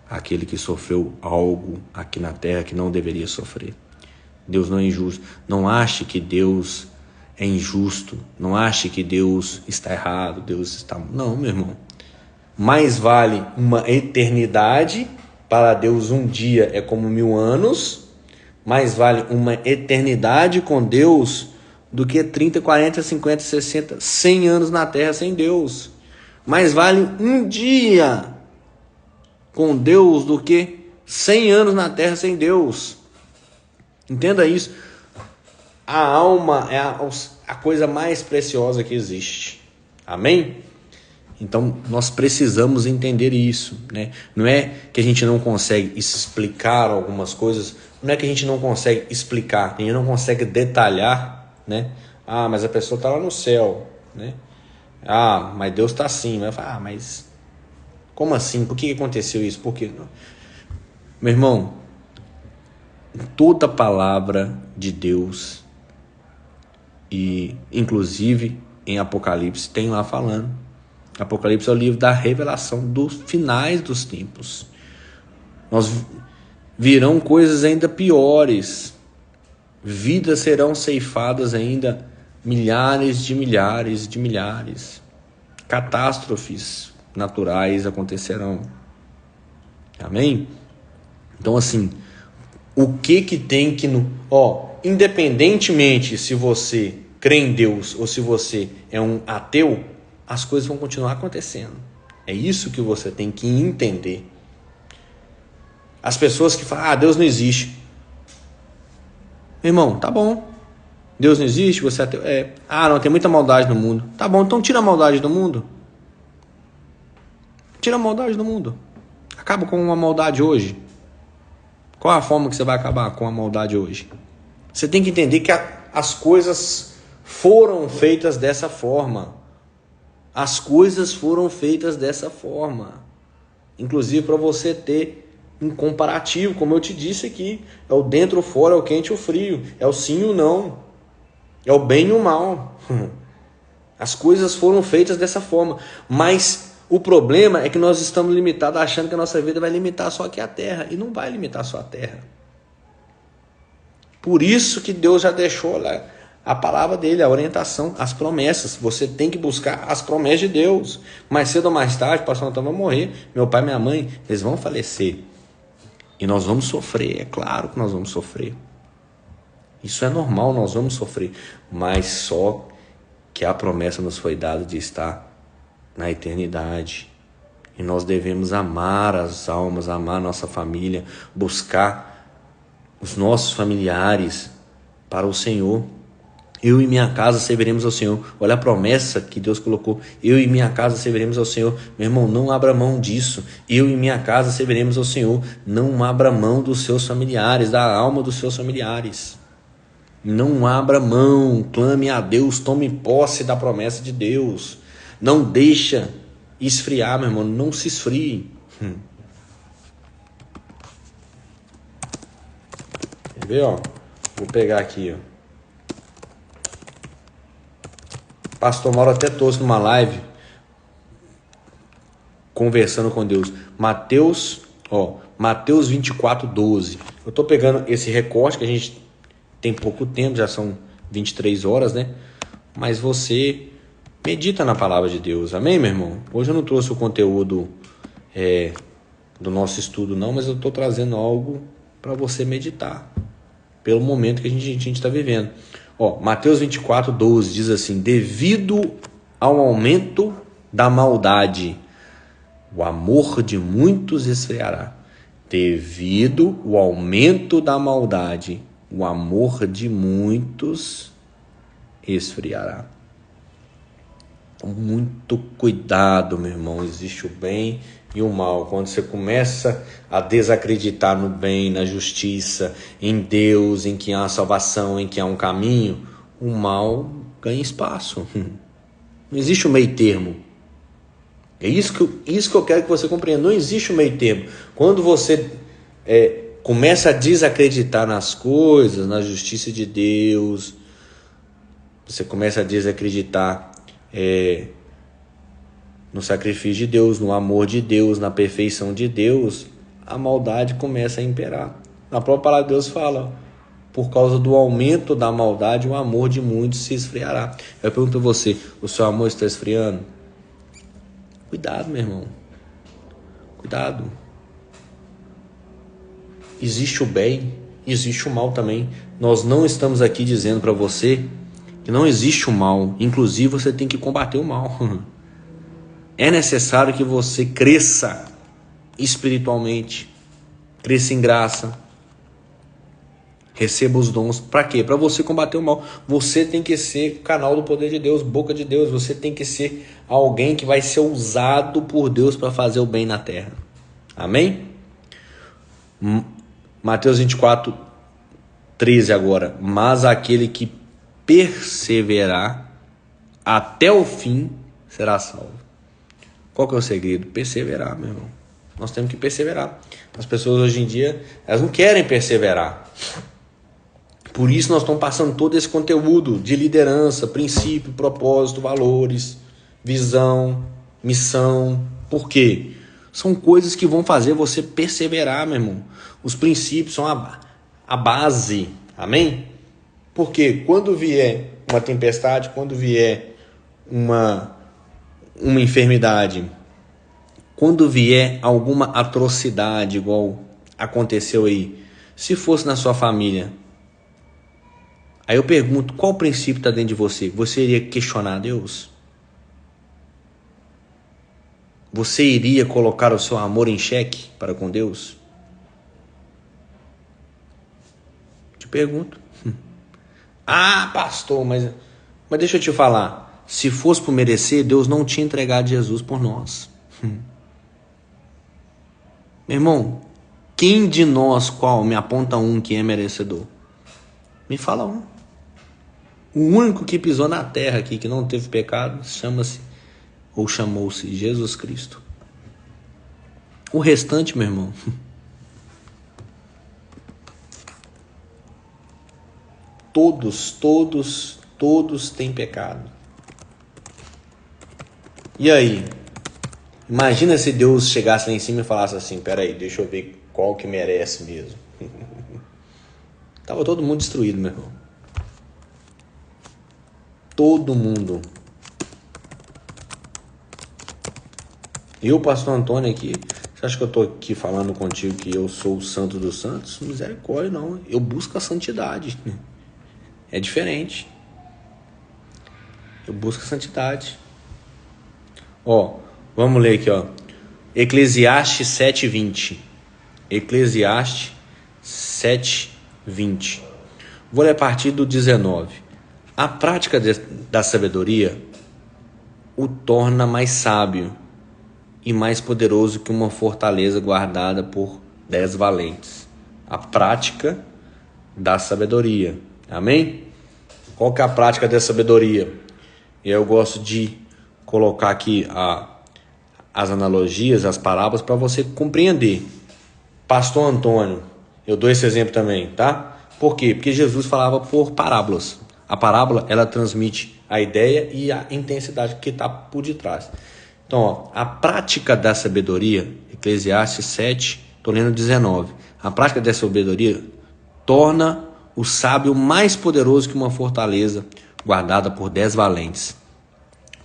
aquele que sofreu algo aqui na terra que não deveria sofrer. Deus não é injusto. Não ache que Deus é injusto. Não ache que Deus está errado. Deus está... Não, meu irmão. Mais vale uma eternidade. Para Deus um dia é como 1000 anos. Mais vale uma eternidade com Deus do que 30, 40, 50, 60, 100 anos na terra sem Deus. Mais vale um dia com Deus do que 100 anos na terra sem Deus. Entenda isso. A alma é a coisa mais preciosa que existe. Amém? Então, nós precisamos entender isso, né? Não é que a gente não consegue explicar algumas coisas, não é que a gente não consegue explicar, a gente não consegue detalhar, né? Ah, mas a pessoa está lá no céu, né? Ah, mas Deus está assim. Mas como assim? Por que aconteceu isso? Por quê? Meu irmão, toda palavra de Deus, e inclusive em Apocalipse, tem lá falando. Apocalipse é o livro da revelação dos finais dos tempos. Nós virão coisas ainda piores. Vidas serão ceifadas ainda, milhares de milhares de milhares. Catástrofes naturais acontecerão. Amém? Então assim, o que tem que... independentemente se você crê em Deus ou se você é um ateu, as coisas vão continuar acontecendo. É isso que você tem que entender. As pessoas que falam, Deus não existe. Meu irmão, tá bom. Deus não existe, você é ateu. Não, tem muita maldade no mundo. Tá bom, então tira a maldade do mundo. Tira a maldade do mundo. Acaba com uma maldade hoje. Qual a forma que você vai acabar com a maldade hoje? Você tem que entender que as coisas foram feitas dessa forma. As coisas foram feitas dessa forma. Inclusive para você ter um comparativo, como eu te disse aqui. É o dentro, o fora, é o quente e o frio. É o sim e o não. É o bem e o mal. As coisas foram feitas dessa forma. Mas o problema é que nós estamos limitados achando que a nossa vida vai limitar só aqui a terra. E não vai limitar só a terra. Por isso que Deus já deixou lá a palavra dele, a orientação, as promessas. Você tem que buscar as promessas de Deus. Mais cedo ou mais tarde, o pastor Antônio vai morrer. Meu pai e minha mãe, eles vão falecer. E nós vamos sofrer. É claro que nós vamos sofrer. Isso é normal, nós vamos sofrer. Mas só que a promessa nos foi dada de estar na eternidade. E nós devemos amar as almas, amar a nossa família, buscar os nossos familiares para o Senhor. Eu e minha casa serviremos ao Senhor. Olha a promessa que Deus colocou. Eu e minha casa serviremos ao Senhor. Meu irmão, não abra mão disso. Eu e minha casa serviremos ao Senhor. Não abra mão dos seus familiares, da alma dos seus familiares. Não abra mão. Clame a Deus. Tome posse da promessa de Deus. Não deixa esfriar, meu irmão. Não se esfrie. Quer ver, ó? Vou pegar aqui, ó. Pastor Mauro até trouxe numa live, conversando com Deus. Mateus 24:12. Eu estou pegando esse recorte, que a gente tem pouco tempo, já são 23 horas, né? Mas você medita na palavra de Deus, amém, meu irmão? Hoje eu não trouxe o conteúdo do nosso estudo, não, mas eu estou trazendo algo para você meditar. pelo momento que a gente está vivendo. Mateus 24:12 diz assim: devido ao aumento da maldade, o amor de muitos esfriará. Devido ao aumento da maldade, o amor de muitos esfriará. Muito cuidado, meu irmão. Existe o bem e o mal. Quando você começa a desacreditar no bem, na justiça, em Deus, em que há salvação, em que há um caminho, o mal ganha espaço. Não existe o meio termo. É isso que eu quero que você compreenda. Não existe o meio termo. Quando você começa a desacreditar nas coisas, na justiça de Deus, você começa a desacreditar no sacrifício de Deus, no amor de Deus, na perfeição de Deus, a maldade começa a imperar. Na própria palavra de Deus fala: por causa do aumento da maldade, o amor de muitos se esfriará. Eu pergunto a você: o seu amor está esfriando? Cuidado, meu irmão. Cuidado. Existe o bem, existe o mal também. Nós não estamos aqui dizendo para você que não existe o mal. Inclusive, você tem que combater o mal. É necessário que você cresça espiritualmente, cresça em graça, receba os dons. Para quê? Para você combater o mal. Você tem que ser canal do poder de Deus, boca de Deus. Você tem que ser alguém que vai ser usado por Deus para fazer o bem na terra. Amém? Mateus 24:13 agora. Mas aquele que perseverar até o fim será salvo. Qual que é o segredo? Perseverar, meu irmão. Nós temos que perseverar. As pessoas hoje em dia, elas não querem perseverar. Por isso nós estamos passando todo esse conteúdo de liderança, princípio, propósito, valores, visão, missão. Por quê? São coisas que vão fazer você perseverar, meu irmão. Os princípios são a base. Amém? Porque quando vier uma tempestade, quando vier uma enfermidade, quando vier alguma atrocidade igual aconteceu aí, se fosse na sua família, aí eu pergunto, qual princípio está dentro de você? Você iria questionar Deus? Você iria colocar o seu amor em xeque para com Deus? Te pergunto. Ah, pastor, mas deixa eu te falar. Se fosse por merecer, Deus não tinha entregado Jesus por nós. Meu irmão, quem de nós, qual me aponta um que é merecedor? Me fala um. O único que pisou na terra aqui, que não teve pecado, chamou-se Jesus Cristo. O restante, meu irmão, todos têm pecado. E aí? Imagina se Deus chegasse lá em cima e falasse assim: peraí, deixa eu ver qual que merece mesmo. Tava todo mundo destruído, meu irmão. Todo mundo. E o pastor Antônio aqui, você acha que eu estou aqui falando contigo que eu sou o santo dos santos? Misericórdia, não. Eu busco a santidade. É diferente. Eu busco a santidade. Vamos ler aqui, Eclesiastes 7:20. Eclesiastes 7:20. Vou ler a partir do 19. A prática da sabedoria o torna mais sábio e mais poderoso que uma fortaleza guardada por 10 valentes. A prática da sabedoria. Amém? Qual que é a prática da sabedoria? Eu gosto de colocar aqui as analogias, as parábolas, para você compreender. Pastor Antônio, eu dou esse exemplo também, tá? Por quê? Porque Jesus falava por parábolas. A parábola, ela transmite a ideia e a intensidade que está por detrás. Então, a prática da sabedoria, Eclesiastes 7, estou lendo 19. A prática da sabedoria torna o sábio mais poderoso que uma fortaleza guardada por 10 valentes.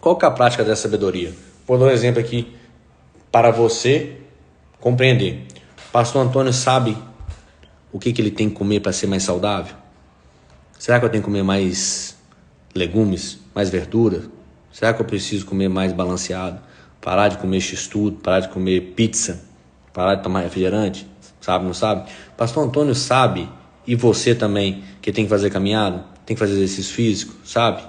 Qual que é a prática da sabedoria? Vou dar um exemplo aqui para você compreender. Pastor Antônio sabe o que ele tem que comer para ser mais saudável? Será que eu tenho que comer mais legumes, mais verdura? Será que eu preciso comer mais balanceado? Parar de comer x-tudo, parar de comer pizza, parar de tomar refrigerante? Sabe, não sabe? Pastor Antônio sabe, e você também, que tem que fazer caminhada, tem que fazer exercício físico, sabe?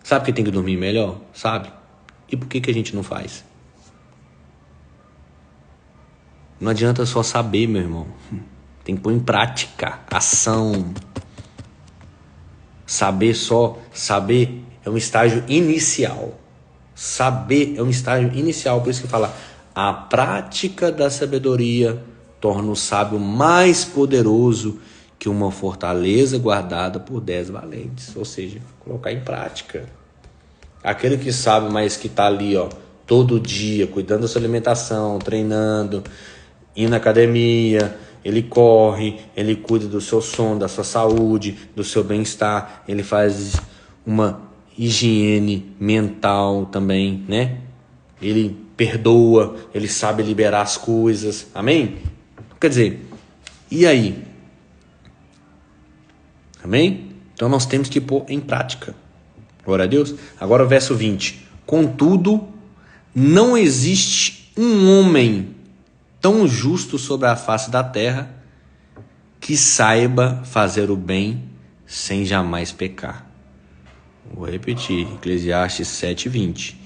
Sabe que tem que dormir melhor? Sabe? E por que a gente não faz? Não adianta só saber, meu irmão. Tem que pôr em prática, ação. Saber é um estágio inicial. Saber é um estágio inicial. Por isso que fala, a prática da sabedoria torna o sábio mais poderoso que uma fortaleza guardada por 10 valentes. Ou seja, colocar em prática. Aquele que sabe, mas que está ali, todo dia, cuidando da sua alimentação, treinando, indo na academia, ele corre, ele cuida do seu sono, da sua saúde, do seu bem-estar, ele faz uma higiene mental também, né? Ele perdoa, ele sabe liberar as coisas, amém? Quer dizer, e aí? Amém? Então nós temos que pôr em prática. Glória a Deus. Agora o verso 20. Contudo, não existe um homem tão justo sobre a face da terra que saiba fazer o bem sem jamais pecar. Vou repetir, Eclesiastes 7:20.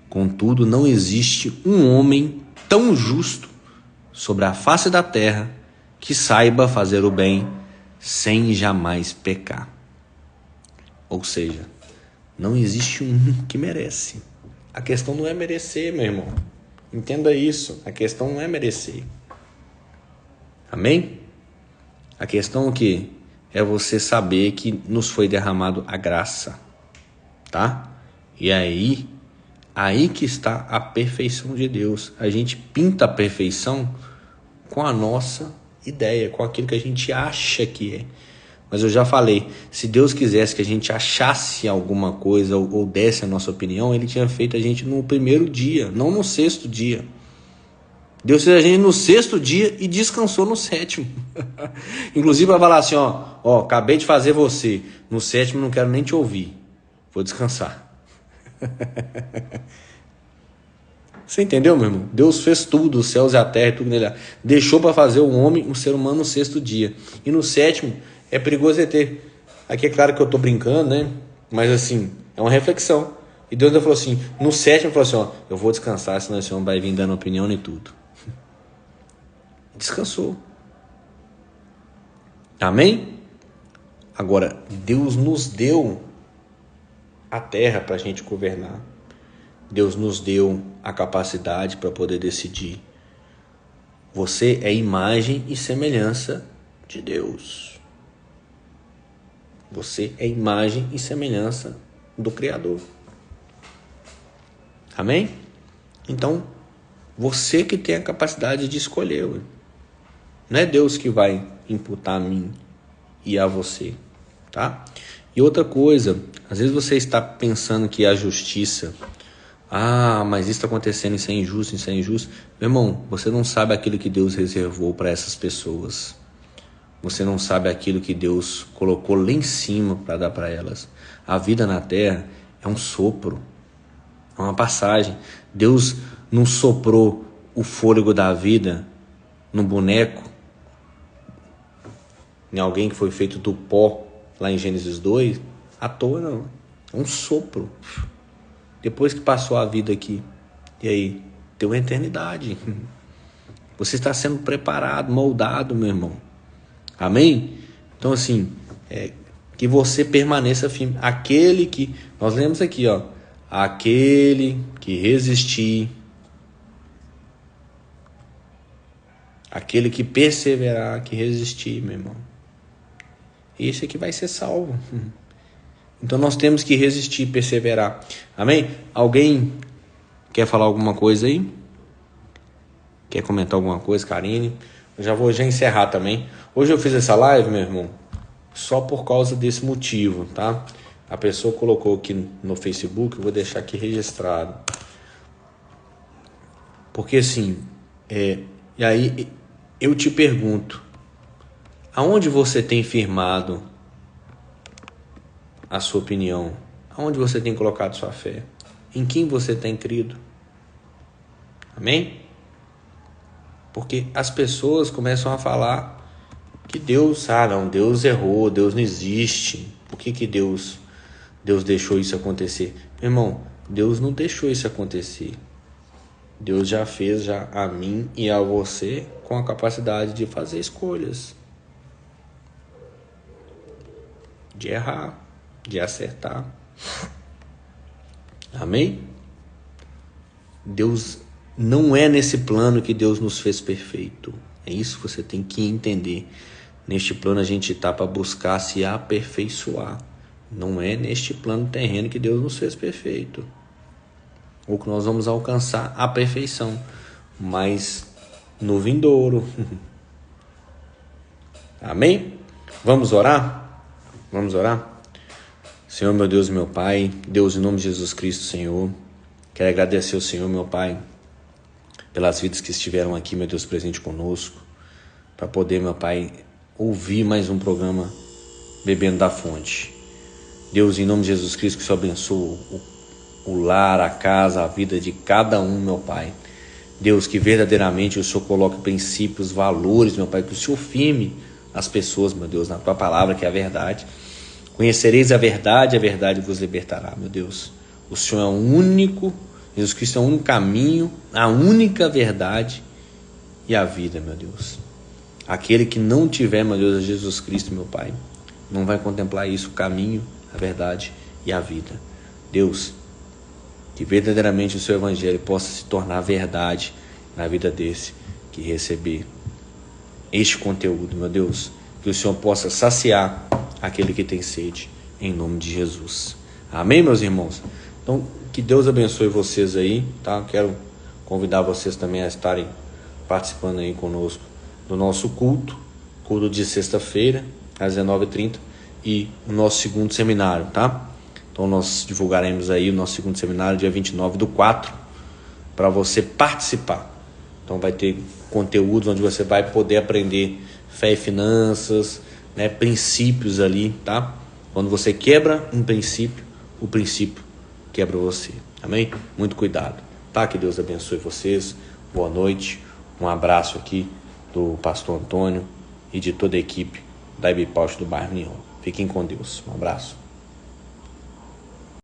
Contudo, não existe um homem tão justo sobre a face da terra que saiba fazer o bem sem jamais pecar. Ou seja, não existe um que merece. A questão não é merecer, meu irmão. Entenda isso. A questão não é merecer. Amém? A questão que é você saber que nos foi derramado a graça. Tá? E aí que está a perfeição de Deus. A gente pinta a perfeição com a nossa ideia, com aquilo que a gente acha que é. Mas eu já falei, se Deus quisesse que a gente achasse alguma coisa ou desse a nossa opinião, Ele tinha feito a gente no primeiro dia, não no sexto dia. Deus fez a gente no sexto dia e descansou no sétimo. Inclusive vai falar assim, acabei de fazer você, no sétimo não quero nem te ouvir, vou descansar. Você entendeu, meu irmão? Deus fez tudo, os céus e a terra, tudo nele. Deixou para fazer o homem, o ser humano, no sexto dia. E no sétimo, é perigoso ter. Aqui é claro que eu estou brincando, né? Mas assim, é uma reflexão. E Deus falou assim, no sétimo, falou assim, eu vou descansar, senão esse homem vai vir dando opinião e tudo. Descansou. Amém? Agora, Deus nos deu a terra para a gente governar. Deus nos deu a capacidade para poder decidir. Você é imagem e semelhança de Deus. Você é imagem e semelhança do Criador. Amém? Então, você que tem a capacidade de escolher. Não é Deus que vai imputar a mim e a você. Tá? E outra coisa, às vezes você está pensando que a justiça... mas isso está acontecendo, isso é injusto, isso é injusto. Meu irmão, você não sabe aquilo que Deus reservou para essas pessoas. Você não sabe aquilo que Deus colocou lá em cima para dar para elas. A vida na terra é um sopro, é uma passagem. Deus não soprou o fôlego da vida no boneco, em alguém que foi feito do pó, lá em Gênesis 2, à toa não. É um sopro. Depois que passou a vida aqui, e aí? Tem uma eternidade. Você está sendo preparado, moldado, meu irmão. Amém? Então assim, que você permaneça firme. Aquele que, nós lemos aqui, aquele que resistir, aquele que perseverar, que resistir, meu irmão. Esse aqui vai ser salvo. Então nós temos que resistir e perseverar. Amém? Alguém quer falar alguma coisa aí? Quer comentar alguma coisa, Karine? Eu já vou encerrar também. Hoje eu fiz essa live, meu irmão, só por causa desse motivo, tá? A pessoa colocou aqui no Facebook, eu vou deixar aqui registrado. Porque assim, e aí eu te pergunto, Aonde você tem firmado a sua opinião? Aonde você tem colocado sua fé? Em quem você tem crido? Amém? Porque as pessoas começam a falar que Deus, não, Deus errou, Deus não existe. Por que Deus deixou isso acontecer? Meu irmão, Deus não deixou isso acontecer. Deus já fez a mim e a você com a capacidade de fazer escolhas. De errar, de acertar. Amém? Deus não é nesse plano que Deus nos fez perfeito. É isso que você tem que entender. Neste plano a gente está para buscar se aperfeiçoar. Não é neste plano terreno que Deus nos fez perfeito. Ou que nós vamos alcançar a perfeição. Mas no vindouro. Amém? Vamos orar? Vamos orar? Senhor, meu Deus e meu Pai, Deus, em nome de Jesus Cristo, Senhor, quero agradecer ao Senhor, meu Pai, pelas vidas que estiveram aqui, meu Deus, presente conosco, para poder, meu Pai, ouvir mais um programa Bebendo da Fonte. Deus, em nome de Jesus Cristo, que o Senhor abençoe o lar, a casa, a vida de cada um, meu Pai. Deus, que verdadeiramente o Senhor coloque princípios, valores, meu Pai, que o Senhor firme as pessoas, meu Deus, na Tua palavra, que é a verdade. Conhecereis a verdade vos libertará, meu Deus. O Senhor é o único, Jesus Cristo é o único caminho, a única verdade e a vida, meu Deus. Aquele que não tiver, meu Deus, Jesus Cristo, meu Pai, não vai contemplar isso, o caminho, a verdade e a vida. Deus, que verdadeiramente o seu evangelho possa se tornar verdade na vida desse que receber este conteúdo, meu Deus. Que o Senhor possa saciar aquele que tem sede, em nome de Jesus. Amém, meus irmãos? Então, que Deus abençoe vocês aí, tá? Quero convidar vocês também a estarem participando aí conosco do nosso culto de sexta-feira, às 19h30, e o nosso segundo seminário, tá? Então, nós divulgaremos aí o nosso segundo seminário, dia 29/4, para você participar. Então, vai ter conteúdos onde você vai poder aprender fé e finanças, né, princípios ali, tá? Quando você quebra um princípio, o princípio quebra você. Amém? Muito cuidado, tá? Que Deus abençoe vocês. Boa noite. Um abraço aqui do pastor Antônio e de toda a equipe da IBPaust do bairro União. Fiquem com Deus. Um abraço.